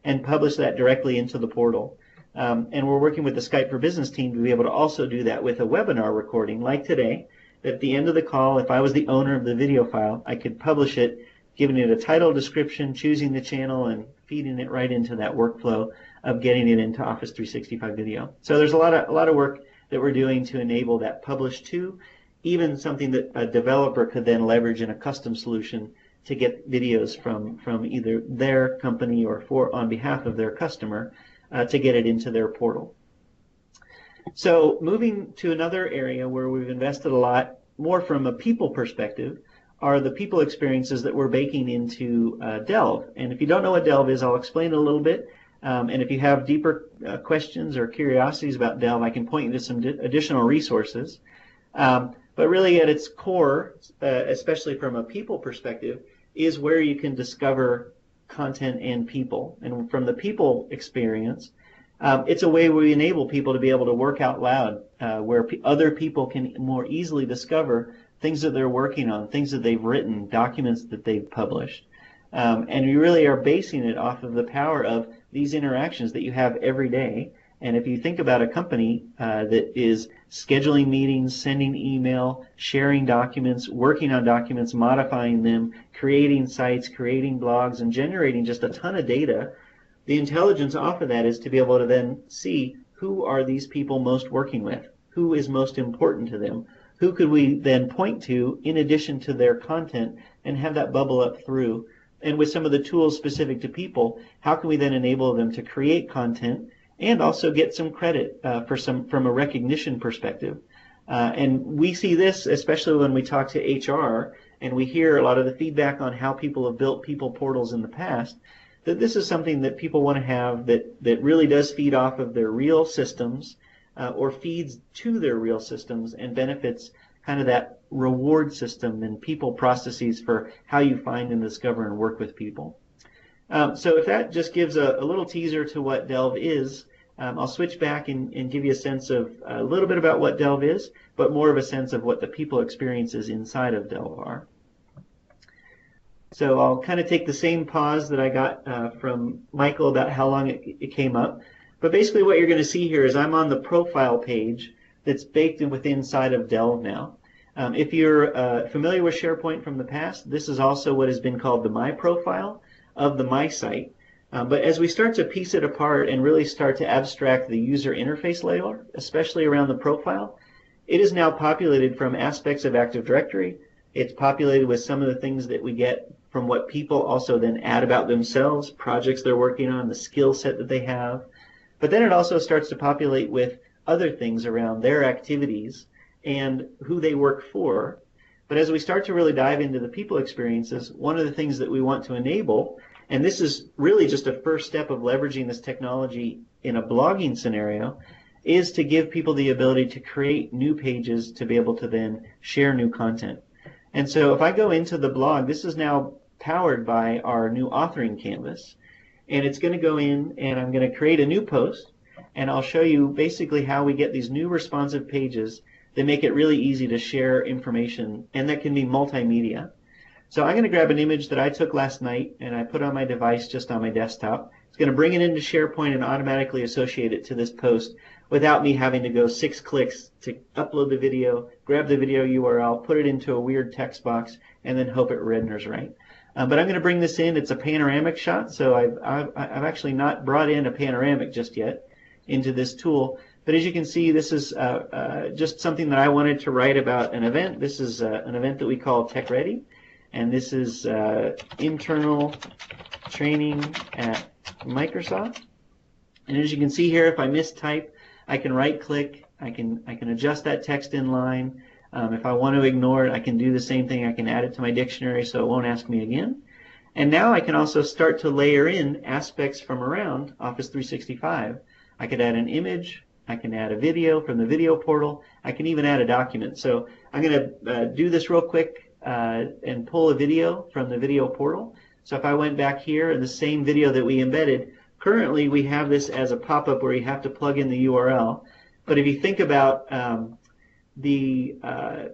and publish that directly into the portal. And we're working with the Skype for Business team to be able to also do that with a webinar recording like today, that at the end of the call, if I was the owner of the video file, I could publish it, giving it a title, description, choosing the channel, and feeding it right into that workflow of getting it into Office 365 video. So there's a lot of work that we're doing to enable that publish to, even something that a developer could then leverage in a custom solution to get videos from either their company or on behalf of their customer to get it into their portal. So moving to another area where we've invested a lot more from a people perspective are the people experiences that we're baking into Delve. And if you don't know what Delve is, I'll explain it a little bit. And if you have deeper questions or curiosities about Delve, I can point you to some additional resources. But really at its core, especially from a people perspective, is where you can discover content and people. And from the people experience, it's a way where we enable people to be able to work out loud, where other people can more easily discover things that they're working on, things that they've written, documents that they've published. And we really are basing it off of the power of these interactions that you have every day. And if you think about a company that is scheduling meetings, sending email, sharing documents, working on documents, modifying them, creating sites, creating blogs, and generating just a ton of data, the intelligence off of that is to be able to then see who are these people most working with, who is most important to them, who could we then point to in addition to their content and have that bubble up through. And with some of the tools specific to people, how can we then enable them to create content and also get some credit from a recognition perspective. And we see this especially when we talk to HR and we hear a lot of the feedback on how people have built people portals in the past, that this is something that people want to have that really does feed off of their real systems or feeds to their real systems and benefits kind of that reward system and people processes for how you find and discover and work with people. So if that just gives a little teaser to what Delve is, I'll switch back and give you a sense of a little bit about what Delve is, but more of a sense of what the people experiences inside of Delve are. So I'll kind of take the same pause that I got from Michael about how long it came up. But basically what you're going to see here is I'm on the profile page that's baked in inside of Delve now. If you're familiar with SharePoint from the past, this is also what has been called the My Profile of the My Site. But as we start to piece it apart and really start to abstract the user interface layer, especially around the profile, it is now populated from aspects of Active Directory. It's populated with some of the things that we get from what people also then add about themselves, projects they're working on, the skill set that they have. But then it also starts to populate with other things around their activities and who they work for. But as we start to really dive into the people experiences, one of the things that we want to enable, and this is really just a first step of leveraging this technology in a blogging scenario, is to give people the ability to create new pages to be able to then share new content. And so if I go into the blog, this is now powered by our new authoring canvas, and it's going to go in and I'm going to create a new post, and I'll show you basically how we get these new responsive pages that make it really easy to share information, and that can be multimedia. So I'm going to grab an image that I took last night and I put on my device just on my desktop. It's going to bring it into SharePoint and automatically associate it to this post without me having to go 6 clicks to upload the video, grab the video URL, put it into a weird text box, and then hope it renders right. But I'm going to bring this in. It's a panoramic shot, so I've actually not brought in a panoramic just yet into this tool. But as you can see, this is just something that I wanted to write about an event. This is an event that we call Tech Ready, and this is internal training at Microsoft. And as you can see here, if I mistype, I can right-click. I can adjust that text in line. If I want to ignore it, I can do the same thing. I can add it to my dictionary so it won't ask me again. And now I can also start to layer in aspects from around Office 365. I could add an image. I can add a video from the video portal. I can even add a document. So I'm going to do this real quick and pull a video from the video portal. So if I went back here in the same video that we embedded, currently we have this as a pop-up where you have to plug in the URL. But if you think about the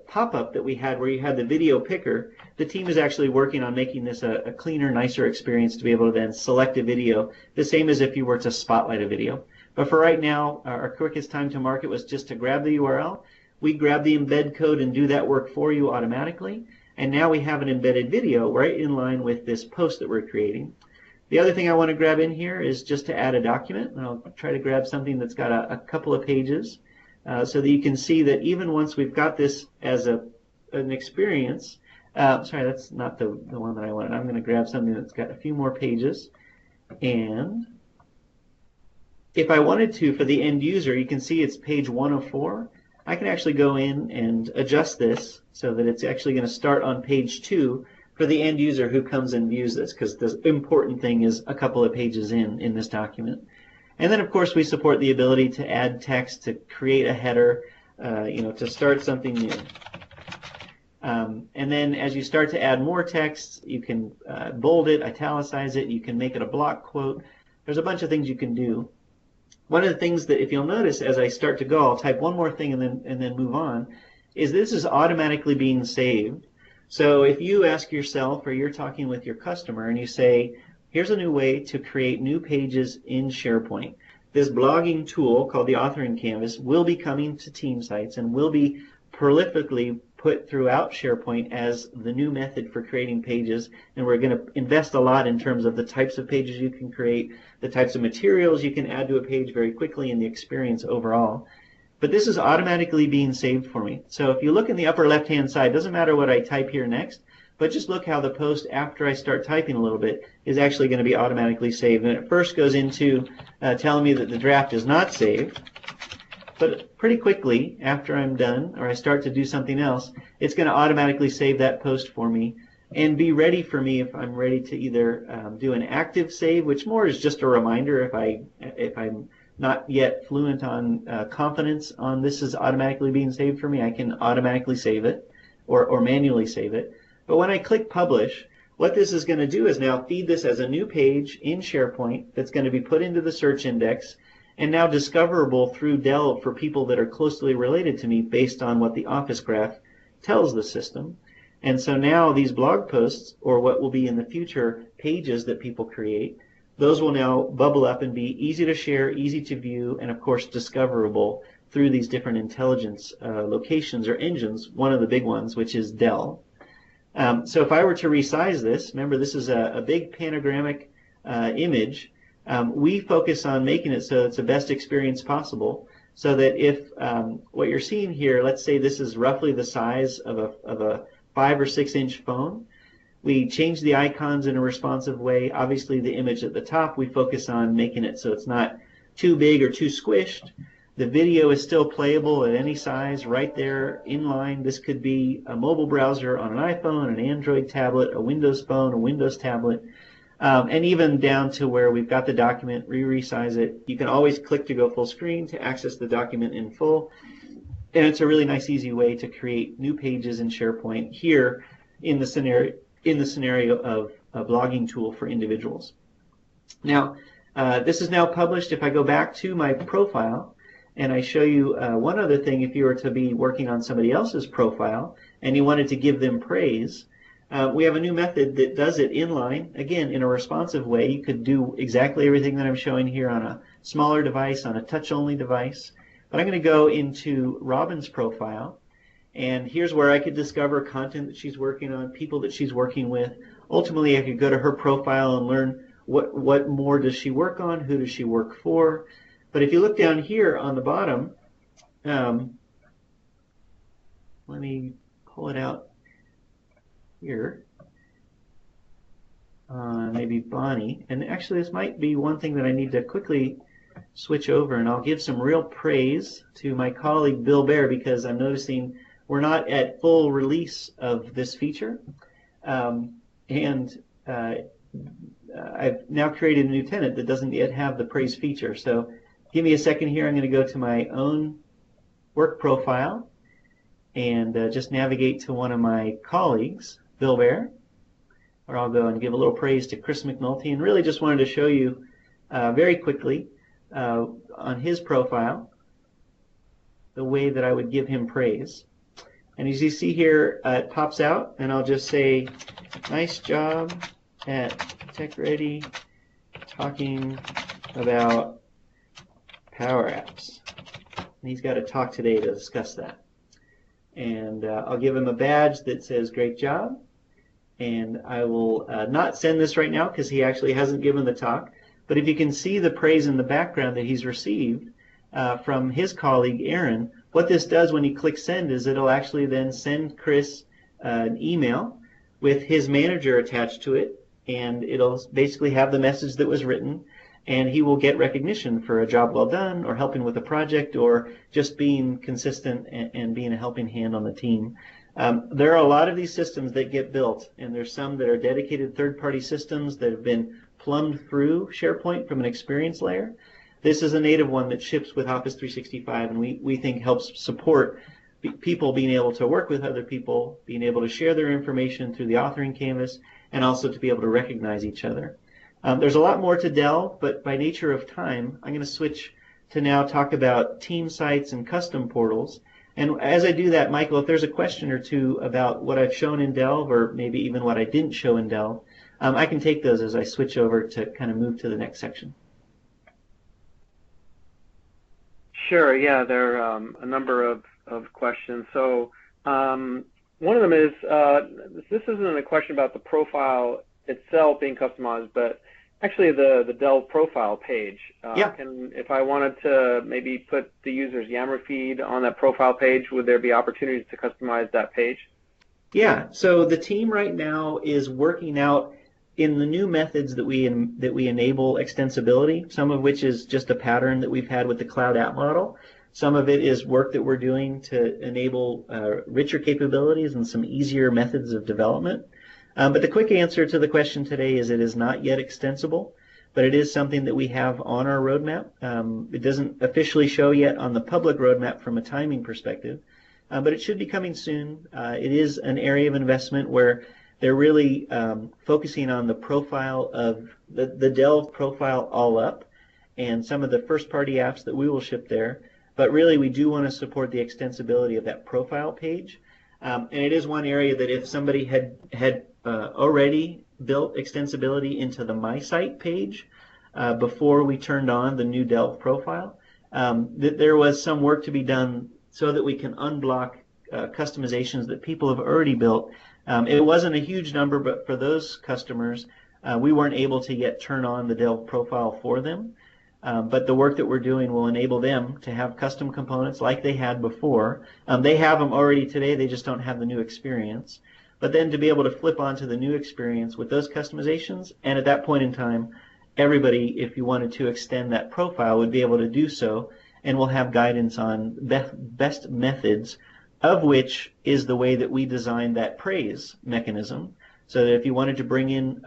pop-up that we had where you had the video picker, the team is actually working on making this a cleaner, nicer experience to be able to then select a video, the same as if you were to spotlight a video. But for right now, our quickest time to market was just to grab the URL. We grab the embed code and do that work for you automatically. And now we have an embedded video right in line with this post that we're creating. The other thing I want to grab in here is just to add a document. And I'll try to grab something that's got a couple of pages so that you can see that even once we've got this as an experience, sorry, that's not the one that I wanted. I'm going to grab something that's got a few more pages. And if I wanted to, for the end user, you can see it's page 104. I can actually go in and adjust this so that it's actually going to start on page 2 for the end user who comes and views this, because the important thing is a couple of pages in this document. And then, of course, we support the ability to add text, to create a header, to start something new. And then as you start to add more text, you can bold it, italicize it, you can make it a block quote. There's a bunch of things you can do. One of the things that, if you'll notice, as I start to go, I'll type one more thing and then move on, is this is automatically being saved. So if you ask yourself, or you're talking with your customer, and you say, here's a new way to create new pages in SharePoint. This blogging tool called the Authoring Canvas will be coming to Team Sites and will be prolifically put throughout SharePoint as the new method for creating pages, and we're going to invest a lot in terms of the types of pages you can create, the types of materials you can add to a page very quickly, and the experience overall. But this is automatically being saved for me. So if you look in the upper left-hand side, doesn't matter what I type here next, but just look how the post after I start typing a little bit is actually going to be automatically saved. And it first goes into telling me that the draft is not saved. But pretty quickly, after I'm done, or I start to do something else, it's going to automatically save that post for me and be ready for me if I'm ready to either do an active save, which more is just a reminder if I'm not yet fluent on confidence on this is automatically being saved for me, I can automatically save it or manually save it. But when I click Publish, what this is going to do is now feed this as a new page in SharePoint that's going to be put into the search index and now discoverable through Delve for people that are closely related to me based on what the Office Graph tells the system. And so now these blog posts, or what will be in the future pages that people create, those will now bubble up and be easy to share, easy to view, and of course discoverable through these different intelligence locations or engines, one of the big ones, which is Delve. So if I were to resize this, remember this is a big panoramic image. We focus on making it so it's the best experience possible, so that if what you're seeing here, let's say this is roughly the size of a 5 or 6 inch phone, we change the icons in a responsive way. Obviously the image at the top, we focus on making it so it's not too big or too squished. The video is still playable at any size right there in line. This could be a mobile browser on an iPhone, an Android tablet, a Windows phone, a Windows tablet, and even down to where we've got the document, resize it. You can always click to go full screen to access the document in full. And it's a really nice, easy way to create new pages in SharePoint here in the scenario of a blogging tool for individuals. Now, this is now published. If I go back to my profile and I show you one other thing, if you were to be working on somebody else's profile and you wanted to give them praise, we have a new method that does it inline, again, in a responsive way. You could do exactly everything that I'm showing here on a smaller device, on a touch-only device. But I'm going to go into Robin's profile, and here's where I could discover content that she's working on, people that she's working with. Ultimately, I could go to her profile and learn what more does she work on, who does she work for. But if you look down here on the bottom, let me pull it out here, maybe Bonnie. And actually this might be one thing that I need to quickly switch over, and I'll give some real praise to my colleague Bill Bear, because I'm noticing we're not at full release of this feature. I've now created a new tenant that doesn't yet have the praise feature. So give me a second here. I'm going to go to my own work profile and just navigate to one of my colleagues, Bill Bear, where I'll go and give a little praise to Chris McNulty, and really just wanted to show you very quickly on his profile the way that I would give him praise. And as you see here, it pops out, and I'll just say, nice job at TechReady talking about Power Apps. And he's got a talk today to discuss that. And I'll give him a badge that says great job. And I will not send this right now because he actually hasn't given the talk. But if you can see the praise in the background that he's received from his colleague Aaron, what this does when you click send is it'll actually then send Chris an email with his manager attached to it, and it'll basically have the message that was written, and he will get recognition for a job well done, or helping with a project, or just being consistent and being a helping hand on the team. There are a lot of these systems that get built, and there's some that are dedicated third-party systems that have been plumbed through SharePoint from an experience layer. This is a native one that ships with Office 365, and we think helps support people being able to work with other people, being able to share their information through the authoring canvas, and also to be able to recognize each other. There's a lot more to Delve, but by nature of time, I'm going to switch to now talk about team sites and custom portals. And as I do that, Michael, if there's a question or two about what I've shown in Delve, or maybe even what I didn't show in Delve, I can take those as I switch over to kind of move to the next section. Sure, yeah, there are a number of questions. So one of them is, this isn't a question about the profile itself being customized, but actually the Delve profile page. Yeah. If I wanted to maybe put the user's Yammer feed on that profile page, would there be opportunities to customize that page? Yeah, so the team right now is working out in the new methods that we enable extensibility, some of which is just a pattern that we've had with the cloud app model. Some of it is work that we're doing to enable richer capabilities and some easier methods of development. But the quick answer to the question today is it is not yet extensible, but it is something that we have on our roadmap. It doesn't officially show yet on the public roadmap from a timing perspective, but it should be coming soon. It is an area of investment where they're really focusing on the profile of the Delve profile all up and some of the first-party apps that we will ship there. But really, we do want to support the extensibility of that profile page. And it is one area that if somebody had already built extensibility into the My Site page before we turned on the new Delve profile, that there was some work to be done so that we can unblock customizations that people have already built. It wasn't a huge number, but for those customers, we weren't able to yet turn on the Delve profile for them. But the work that we're doing will enable them to have custom components like they had before. They have them already today, they just don't have the new experience. But then to be able to flip onto the new experience with those customizations, and at that point in time, everybody, if you wanted to extend that profile, would be able to do so, and we'll have guidance on best methods, of which is the way that we designed that praise mechanism, so that if you wanted to bring in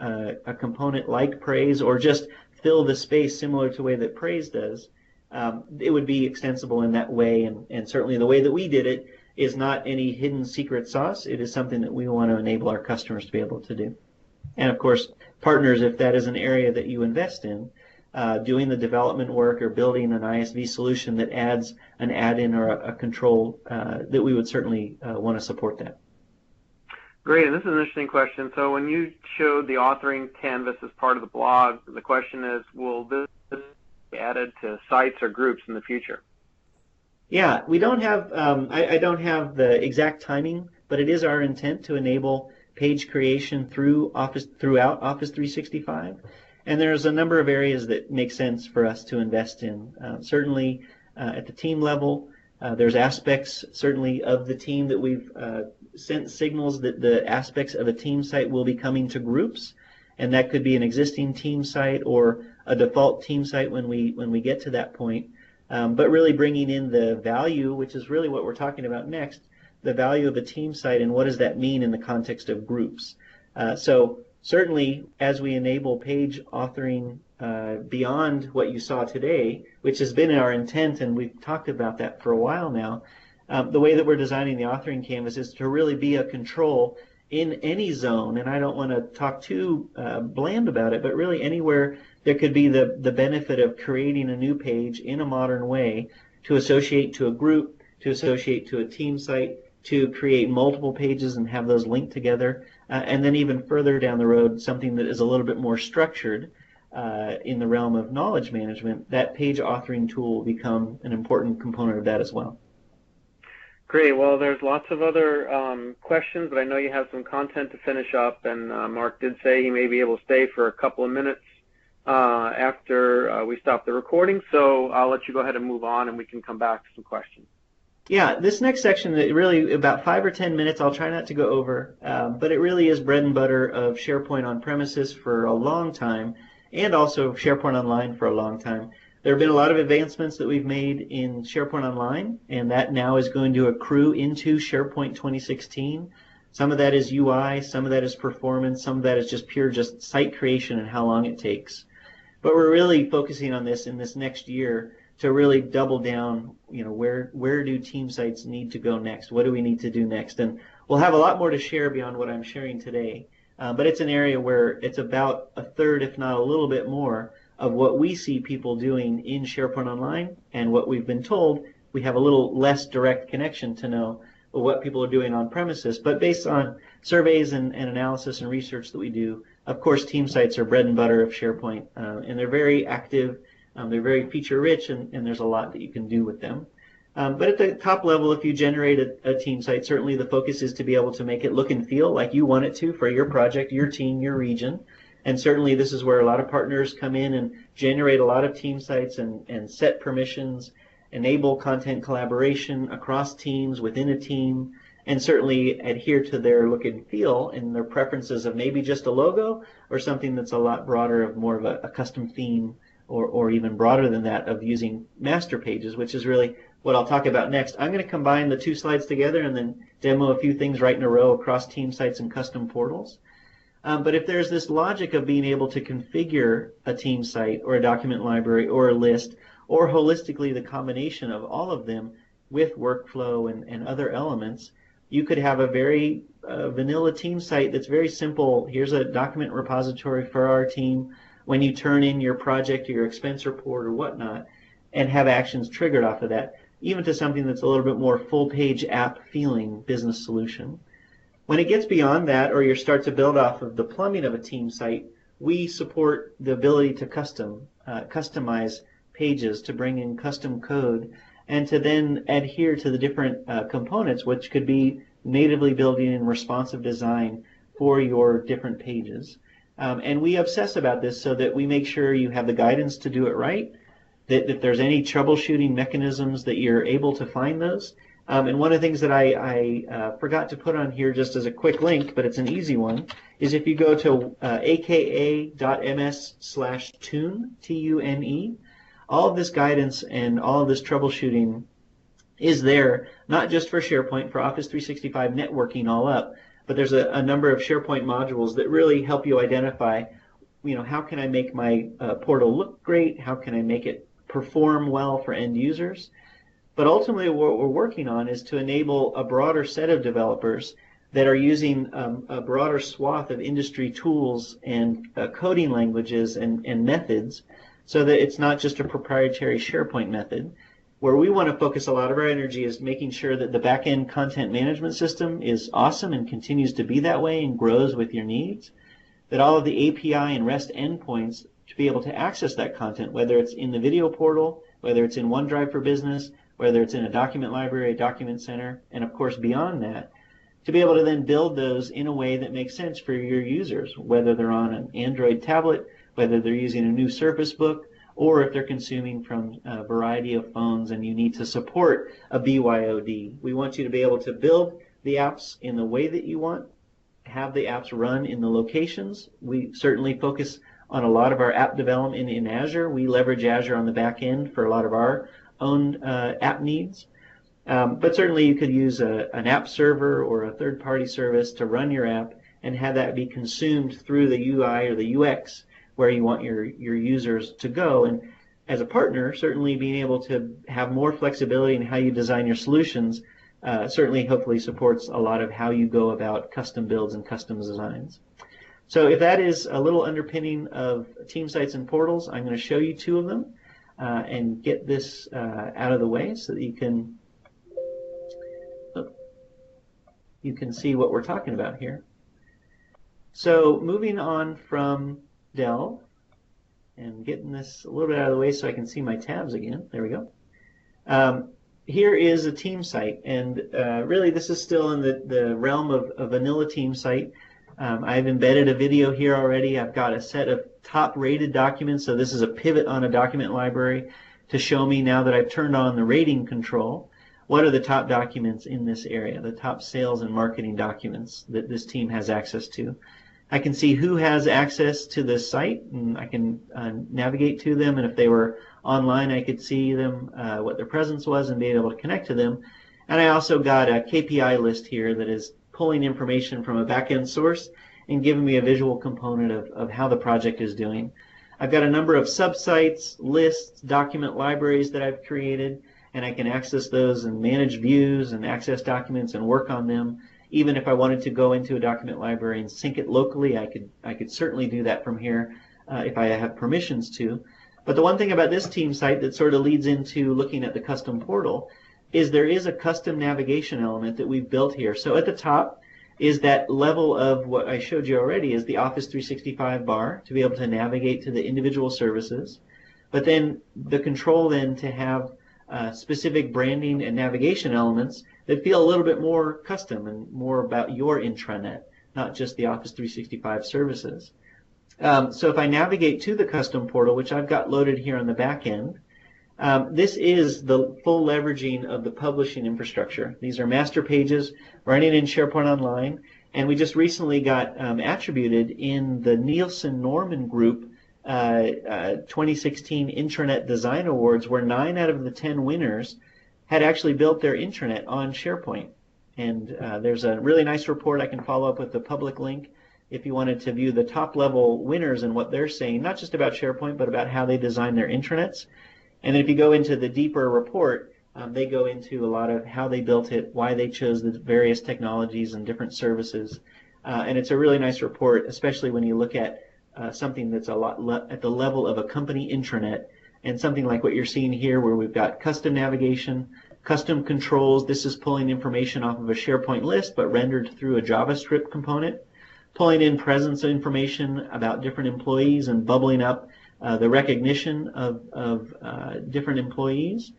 a component like praise or just fill the space similar to the way that praise does, it would be extensible in that way, and certainly the way that we did it is not any hidden secret sauce. It is something that we want to enable our customers to be able to do. And of course, partners, if that is an area that you invest in, doing the development work or building an ISV solution that adds an add-in or a control, that we would certainly want to support that. Great, and this is an interesting question. So when you showed the authoring canvas as part of the blog, the question is, will this be added to sites or groups in the future? Yeah, we don't have, I don't have the exact timing, but it is our intent to enable page creation throughout Office 365. And there's a number of areas that make sense for us to invest in. Certainly at the team level, there's aspects certainly of the team that we've sent signals that the aspects of a team site will be coming to groups, and that could be an existing team site or a default team site when we get to that point. But really bringing in the value, which is really what we're talking about next, the value of a team site and what does that mean in the context of groups. So certainly as we enable page authoring beyond what you saw today, which has been our intent, and we've talked about that for a while now, the way that we're designing the authoring canvas is to really be a control in any zone, and I don't want to talk too bland about it, but really anywhere there could be the benefit of creating a new page in a modern way to associate to a group, to associate to a team site, to create multiple pages and have those linked together, and then even further down the road, something that is a little bit more structured in the realm of knowledge management. That page authoring tool will become an important component of that as well. Great. Well, there's lots of other questions, but I know you have some content to finish up, and Mark did say he may be able to stay for a couple of minutes after we stop the recording, so I'll let you go ahead and move on, and we can come back to some questions. Yeah, this next section, really about 5 or 10 minutes, I'll try not to go over, but it really is bread and butter of SharePoint on premises for a long time, and also SharePoint Online for a long time. There have been a lot of advancements that we've made in SharePoint Online, and that now is going to accrue into SharePoint 2016. Some of that is UI, some of that is performance, some of that is just site creation and how long it takes. But we're really focusing on this in this next year to really double down, where do team sites need to go next? What do we need to do next? And we'll have a lot more to share beyond what I'm sharing today. But it's an area where it's about a third, if not a little bit more, of what we see people doing in SharePoint Online, and what we've been told, we have a little less direct connection to know what people are doing on premises. But based on surveys and analysis and research that we do, of course, team sites are bread and butter of SharePoint, and they're very active, they're very feature rich, and there's a lot that you can do with them. But at the top level, if you generate a team site, certainly the focus is to be able to make it look and feel like you want it to for your project, your team, your region. And certainly this is where a lot of partners come in and generate a lot of team sites and set permissions, enable content collaboration across teams within a team, and certainly adhere to their look and feel and their preferences of maybe just a logo or something that's a lot broader, of more of a custom theme, or even broader than that, of using master pages, which is really what I'll talk about next. I'm going to combine the two slides together and then demo a few things right in a row across team sites and custom portals. But if there's this logic of being able to configure a team site or a document library or a list, or holistically the combination of all of them with workflow and other elements, you could have a very vanilla team site that's very simple. Here's a document repository for our team when you turn in your project or your expense report or whatnot, and have actions triggered off of that, even to something that's a little bit more full-page app feeling business solution. When it gets beyond that, or you start to build off of the plumbing of a team site, we support the ability to customize pages to bring in custom code and to then adhere to the different components, which could be natively building in responsive design for your different pages. And we obsess about this so that we make sure you have the guidance to do it right, that if there's any troubleshooting mechanisms that you're able to find those. And one of the things that I forgot to put on here just as a quick link, but it's an easy one, is if you go to aka.ms/tune, T-U-N-E, all of this guidance and all of this troubleshooting is there, not just for SharePoint, for Office 365 networking all up, but there's a number of SharePoint modules that really help you identify, how can I make my portal look great? How can I make it perform well for end users? But ultimately what we're working on is to enable a broader set of developers that are using a broader swath of industry tools and coding languages and methods, so that it's not just a proprietary SharePoint method. Where we want to focus a lot of our energy is making sure that the back-end content management system is awesome and continues to be that way and grows with your needs, that all of the API and REST endpoints to be able to access that content, whether it's in the video portal, whether it's in OneDrive for Business, whether it's in a document library, a document center, and of course beyond that, to be able to then build those in a way that makes sense for your users, whether they're on an Android tablet, whether they're using a new Surface Book, or if they're consuming from a variety of phones and you need to support a BYOD. We want you to be able to build the apps in the way that you want, have the apps run in the locations. We certainly focus on a lot of our app development in Azure. We leverage Azure on the back end for a lot of our own app needs. But certainly you could use an app server or a third-party service to run your app and have that be consumed through the UI or the UX where you want your users to go. And as a partner, certainly being able to have more flexibility in how you design your solutions certainly hopefully supports a lot of how you go about custom builds and custom designs. So if that is a little underpinning of team sites and portals, I'm going to show you two of them and get this out of the way so that you can see what we're talking about here. So moving on from Delve and getting this a little bit out of the way so I can see my tabs again. There we go. Here is a team site, and really this is still in the realm of a vanilla team site. I've embedded a video here already. I've got a set of top rated documents, so this is a pivot on a document library to show me, now that I've turned on the rating control, what are the top documents in this area, the top sales and marketing documents that this team has access to. I can see who has access to this site, and I can navigate to them, and if they were online I could see them, what their presence was, and be able to connect to them. And I also got a KPI list here that is pulling information from a back-end source and giving me a visual component of how the project is doing. I've got a number of subsites, lists, document libraries that I've created, and I can access those and manage views and access documents and work on them. Even if I wanted to go into a document library and sync it locally, I could certainly do that from here if I have permissions to. But the one thing about this team site that sort of leads into looking at the custom portal is there is a custom navigation element that we've built here. So at the top is that level of what I showed you already, is the Office 365 bar to be able to navigate to the individual services. But then the control then to have specific branding and navigation elements that feel a little bit more custom and more about your intranet, not just the Office 365 services. So if I navigate to the custom portal, which I've got loaded here on the back end, this is the full leveraging of the publishing infrastructure. These are master pages running in SharePoint Online, and we just recently got attributed in the Nielsen Norman Group 2016 Intranet Design Awards, where 9 out of the 10 winners had actually built their intranet on SharePoint. And there's a really nice report. I can follow up with the public link if you wanted to view the top level winners and what they're saying, not just about SharePoint, but about how they design their intranets. And then if you go into the deeper report, they go into a lot of how they built it, why they chose the various technologies and different services. And it's a really nice report, especially when you look at something that's a lot at the level of a company intranet, and something like what you're seeing here, where we've got custom navigation, custom controls. This is pulling information off of a SharePoint list, but rendered through a JavaScript component, pulling in presence information about different employees and bubbling up the recognition of different employees.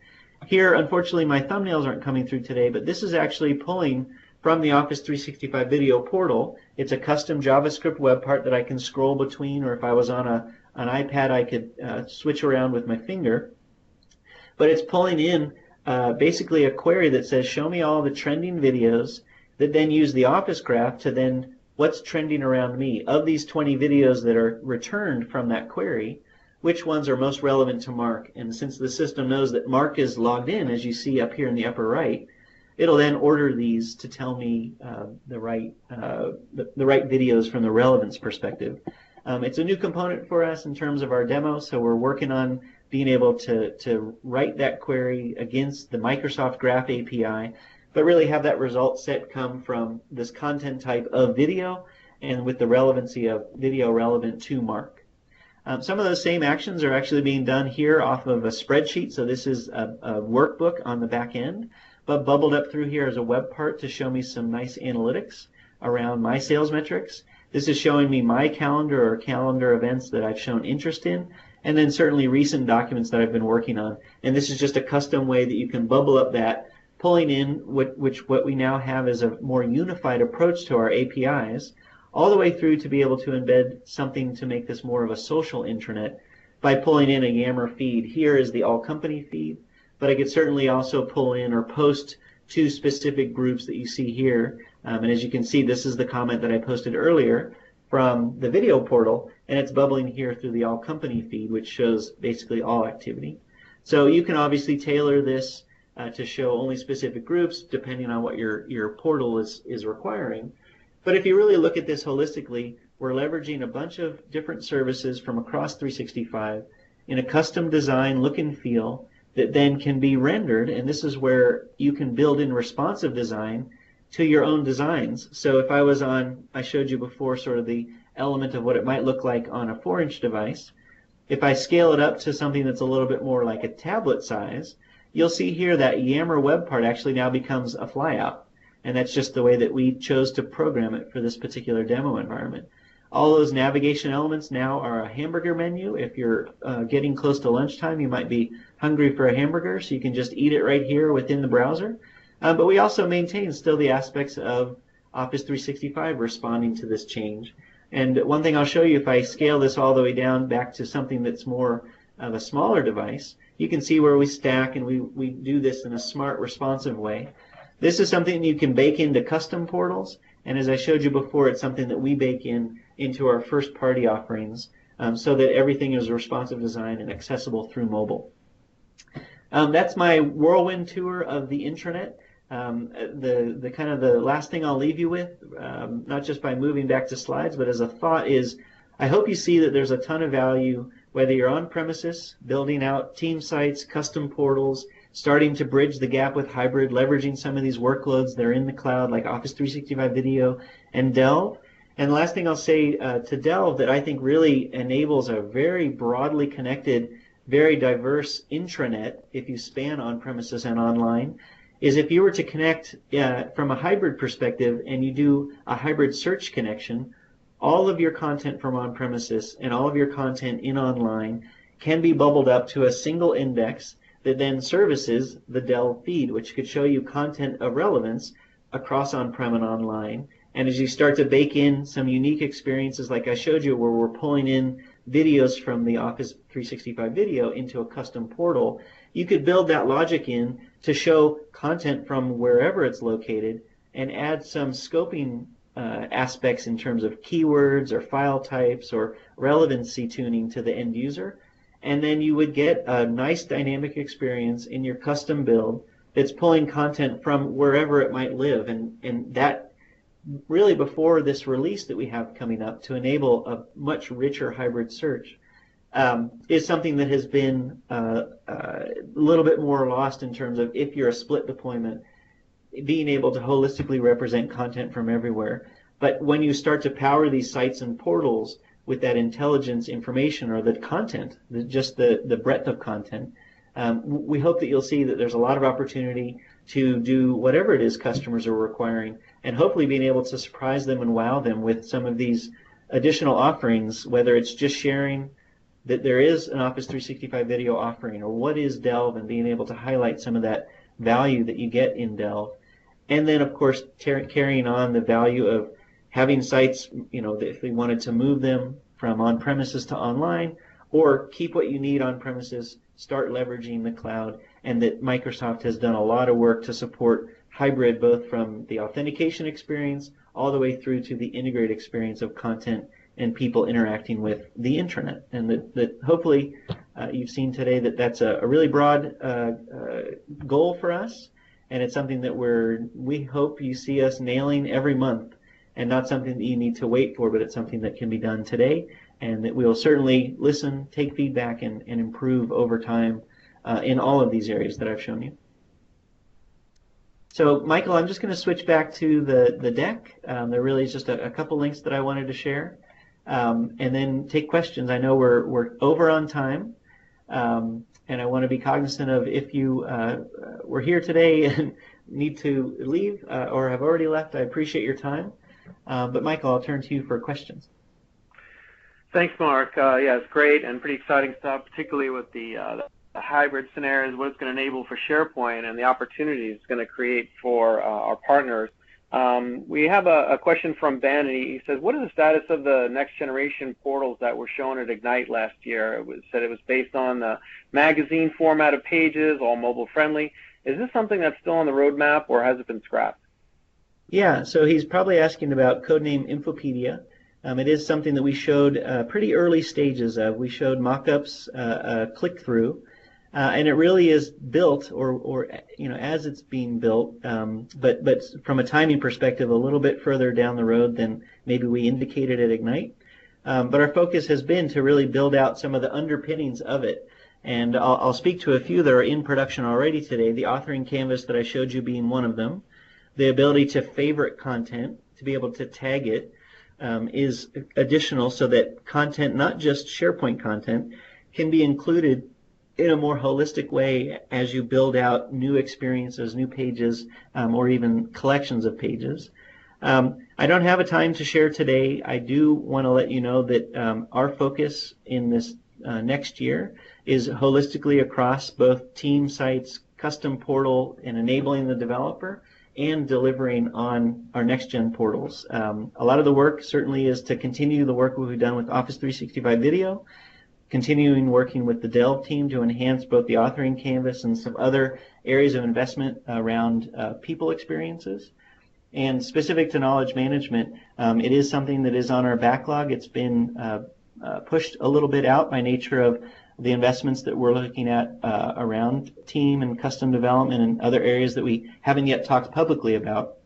Here, unfortunately, my thumbnails aren't coming through today, but this is actually pulling from the Office 365 video portal. It's a custom JavaScript web part that I can scroll between, or if I was on an iPad, I could switch around with my finger. But it's pulling in basically a query that says, show me all the trending videos, that then use the Office graph to then what's trending around me. Of these 20 videos that are returned from that query, which ones are most relevant to Mark? And since the system knows that Mark is logged in, as you see up here in the upper right, it'll then order these to tell me the right videos from the relevance perspective. It's a new component for us in terms of our demo, so we're working on being able to write that query against the Microsoft Graph API, but really have that result set come from this content type of video and with the relevancy of video relevant to Mark. Some of those same actions are actually being done here off of a spreadsheet, so this is a workbook on the back end, but bubbled up through here as a web part to show me some nice analytics around my sales metrics. This is showing me my calendar or calendar events that I've shown interest in, and then certainly recent documents that I've been working on. And this is just a custom way that you can bubble up that, pulling in what we now have is a more unified approach to our APIs, all the way through to be able to embed something to make this more of a social intranet by pulling in a Yammer feed. Here is the all company feed, but I could certainly also pull in or post to specific groups that you see here. And as you can see, this is the comment that I posted earlier from the video portal, and it's bubbling here through the all company feed, which shows basically all activity. So you can obviously tailor this to show only specific groups depending on what your portal is requiring. But if you really look at this holistically, we're leveraging a bunch of different services from across 365 in a custom design look and feel that then can be rendered, and this is where you can build in responsive design to your own designs. So if I showed you before sort of the element of what it might look like on a 4-inch device. If I scale it up to something that's a little bit more like a tablet size, you'll see here that Yammer web part actually now becomes a flyout. And that's just the way that we chose to program it for this particular demo environment. All those navigation elements now are a hamburger menu. If you're getting close to lunchtime, you might be hungry for a hamburger, so you can just eat it right here within the browser. But we also maintain still the aspects of Office 365 responding to this change. And one thing I'll show you, if I scale this all the way down back to something that's more of a smaller device, you can see where we stack, and we do this in a smart, responsive way. This is something you can bake into custom portals, and as I showed you before, it's something that we bake into our first-party offerings so that everything is responsive design and accessible through mobile. That's my whirlwind tour of the intranet. The kind of the last thing I'll leave you with, not just by moving back to slides, but as a thought is, I hope you see that there's a ton of value, whether you're on premises, building out team sites, custom portals, starting to bridge the gap with hybrid, leveraging some of these workloads that are in the cloud like Office 365 Video and Delve. And the last thing I'll say to Delve that I think really enables a very broadly connected, very diverse intranet if you span on-premises and online, is if you were to connect from a hybrid perspective and you do a hybrid search connection, all of your content from on-premises and all of your content in online can be bubbled up to a single index that then services the Delve feed, which could show you content of relevance across on-prem and online. And as you start to bake in some unique experiences like I showed you, where we're pulling in videos from the Office 365 video into a custom portal, you could build that logic in to show content from wherever it's located and add some scoping aspects in terms of keywords or file types or relevancy tuning to the end user. And then you would get a nice dynamic experience in your custom build that's pulling content from wherever it might live. And that really, before this release that we have coming up to enable a much richer hybrid search, is something that has been a little bit more lost in terms of, if you're a split deployment, being able to holistically represent content from everywhere. But when you start to power these sites and portals with that intelligence information, or the content, just the breadth of content, we hope that you'll see that there's a lot of opportunity to do whatever it is customers are requiring, and hopefully being able to surprise them and wow them with some of these additional offerings, whether it's just sharing that there is an Office 365 video offering, or what is Delve, and being able to highlight some of that value that you get in Delve. And then, of course, carrying on the value of having sites, if we wanted to move them from on-premises to online, or keep what you need on-premises, start leveraging the cloud, and that Microsoft has done a lot of work to support hybrid, both from the authentication experience all the way through to the integrated experience of content and people interacting with the intranet. And that hopefully you've seen today that that's a really broad goal for us, and it's something that we hope you see us nailing every month, and not something that you need to wait for, but it's something that can be done today, and that we'll certainly listen, take feedback, and improve over time in all of these areas that I've shown you. So, Michael, I'm just going to switch back to the deck. There really is just a couple links that I wanted to share, and then take questions. I know we're over on time, and I want to be cognizant of if you were here today and need to leave or have already left. I appreciate your time. But Michael, I'll turn to you for questions. Thanks, Mark. Yeah, it's great and pretty exciting stuff, particularly with the hybrid scenarios, what it's going to enable for SharePoint and the opportunities it's going to create for our partners. We have a question from Ben, and he says, what is the status of the next generation portals that were shown at Ignite last year? It said it was based on the magazine format of pages, all mobile friendly. Is this something that's still on the roadmap, or has it been scrapped? Yeah, so he's probably asking about codename Infopedia. It is something that we showed pretty early stages of. We showed mock-ups, click-through, and it really is built, or as it's being built, but from a timing perspective, a little bit further down the road than maybe we indicated at Ignite. But our focus has been to really build out some of the underpinnings of it. And I'll speak to a few that are in production already today. The authoring canvas that I showed you being one of them. The ability to favorite content, to be able to tag it, is additional, so that content, not just SharePoint content, can be included in a more holistic way as you build out new experiences, new pages, or even collections of pages. I don't have a time to share today. I do want to let you know that our focus in this next year is holistically across both team sites, custom portal, and enabling the developer, and delivering on our next-gen portals. A lot of the work certainly is to continue the work we've done with Office 365 Video, continuing working with the Delve team to enhance both the authoring canvas and some other areas of investment around people experiences. And specific to knowledge management, it is something that is on our backlog. It's been pushed a little bit out by nature of the investments that we're looking at around team and custom development and other areas that we haven't yet talked publicly about.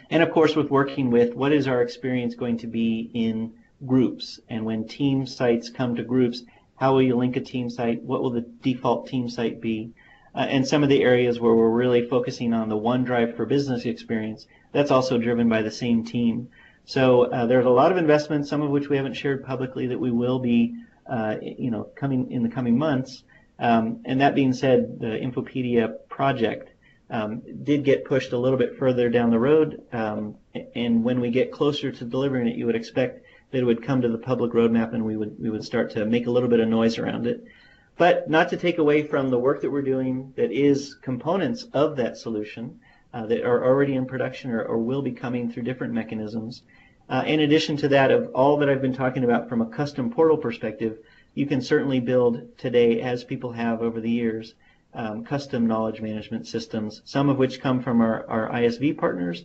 And of course, with working with what is our experience going to be in groups, and when team sites come to groups, how will you link a team site? What will the default team site be? And some of the areas where we're really focusing on the OneDrive for Business experience, that's also driven by the same team. So there's a lot of investments, some of which we haven't shared publicly, that we will be coming in the coming months. And that being said, the Infopedia project did get pushed a little bit further down the road. And when we get closer to delivering it, you would expect that it would come to the public roadmap, and we would start to make a little bit of noise around it. But not to take away from the work that we're doing that is components of that solution that are already in production or will be coming through different mechanisms. In addition to that, of all that I've been talking about from a custom portal perspective, you can certainly build today, as people have over the years, custom knowledge management systems, some of which come from our ISV partners,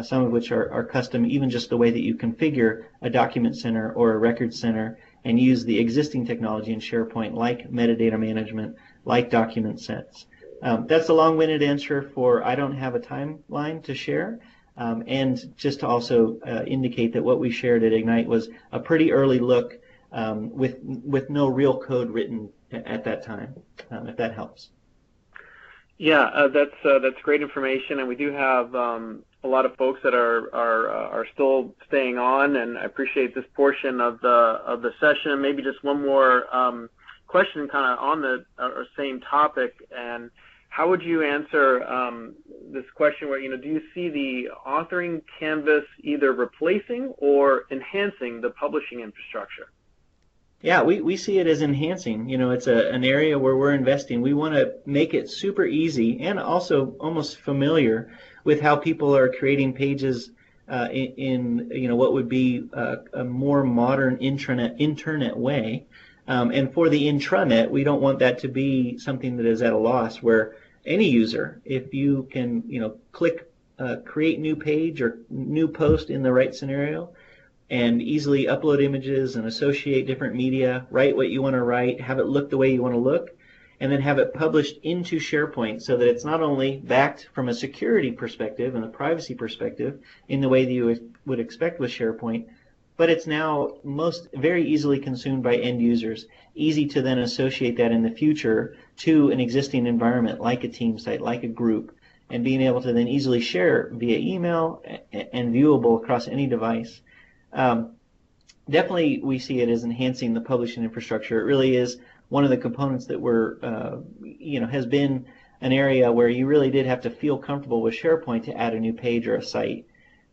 some of which are custom, even just the way that you configure a document center or a record center and use the existing technology in SharePoint, like metadata management, like document sets. That's a long-winded answer for I don't have a timeline to share. And just to also indicate that what we shared at Ignite was a pretty early look with no real code written at that time, if that helps. Yeah, that's great information, and we do have a lot of folks that are still staying on, and I appreciate this portion of the session. Maybe just one more question, kind of on the same topic, and how would you answer this question where, do you see the authoring canvas either replacing or enhancing the publishing infrastructure? Yeah, we see it as enhancing. You know, it's an area where we're investing. We want to make it super easy and also almost familiar with how people are creating pages in you know, what would be a more modern internet way. And for the intranet, we don't want that to be something that is at a loss where any user, if you can, you know, click create new page or new post in the right scenario, and easily upload images and associate different media, write what you want to write, have it look the way you want to look, and then have it published into SharePoint so that it's not only backed from a security perspective and a privacy perspective in the way that you would expect with SharePoint, but it's now very easily consumed by end users, easy to then associate that in the future to an existing environment like a team site, like a group, and being able to then easily share via email and viewable across any device. Definitely we see it as enhancing the publishing infrastructure. It really is one of the components that you know, has been an area where you really did have to feel comfortable with SharePoint to add a new page or a site.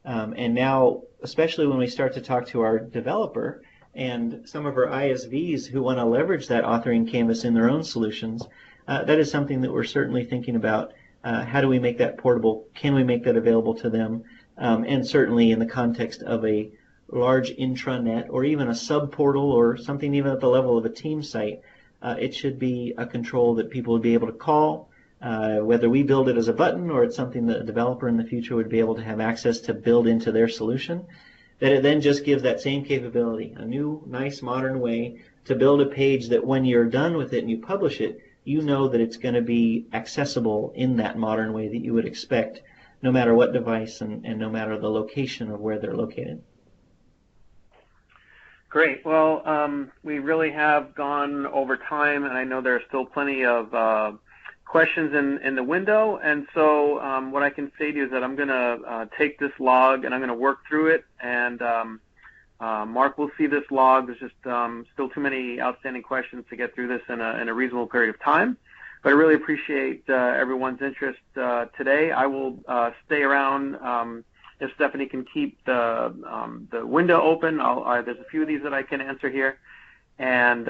And now, especially when we start to talk to our developer and some of our ISVs who want to leverage that authoring canvas in their own solutions, that is something that we're certainly thinking about. How do we make that portable? Can we make that available to them? And certainly in the context of a large intranet or even a sub-portal or something even at the level of a team site, it should be a control that people would be able to call, whether we build it as a button or it's something that a developer in the future would be able to have access to build into their solution, that it then just gives that same capability, a new, nice, modern way to build a page that when you're done with it and you publish it, you know that it's going to be accessible in that modern way that you would expect, no matter what device and no matter the location of where they're located. Great. Well, we really have gone over time, and I know there are still plenty of questions in the window. And so what I can say to you is that I'm going to take this log and I'm going to work through it. And Mark will see this log. There's just still too many outstanding questions to get through this in a reasonable period of time. But I really appreciate everyone's interest today. I will stay around. If Stephanie can keep the window open, there's a few of these that I can answer here. And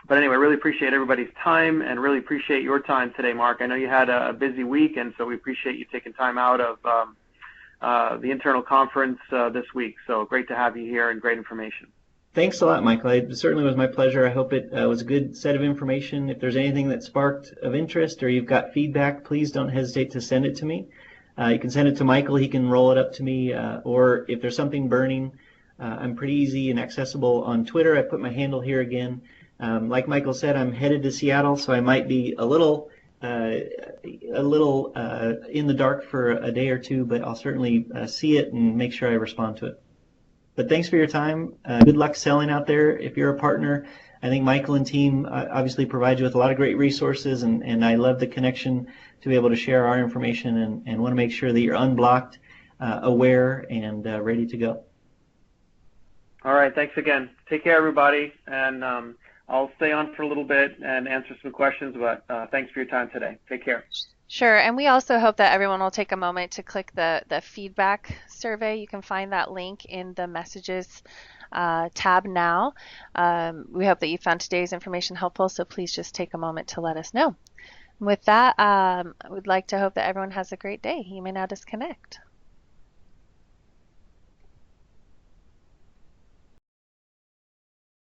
but anyway, really appreciate everybody's time and really appreciate your time today, Mark. I know you had a busy week, and so we appreciate you taking time out of the internal conference this week. So great to have you here and great information. Thanks a lot, Michael. It certainly was my pleasure. I hope it was a good set of information. If there's anything that sparked of interest or you've got feedback, please don't hesitate to send it to me. You can send it to Michael. He can roll it up to me. Or if there's something burning, I'm pretty easy and accessible on Twitter. I put my handle here again. Like Michael said, I'm headed to Seattle, so I might be a little in the dark for a day or two, but I'll certainly see it and make sure I respond to it. But thanks for your time. Good luck selling out there. If you're a partner, I think Michael and team obviously provide you with a lot of great resources, and I love the connection to be able to share our information and want to make sure that you're unblocked, aware, and ready to go. All right. Thanks again. Take care, everybody. And I'll stay on for a little bit and answer some questions, but thanks for your time today. Take care. Sure, and we also hope that everyone will take a moment to click the feedback survey. You can find that link in the messages tab now. We hope that you found today's information helpful, so please just take a moment to let us know. With that, I would like to hope that everyone has a great day. You may now disconnect.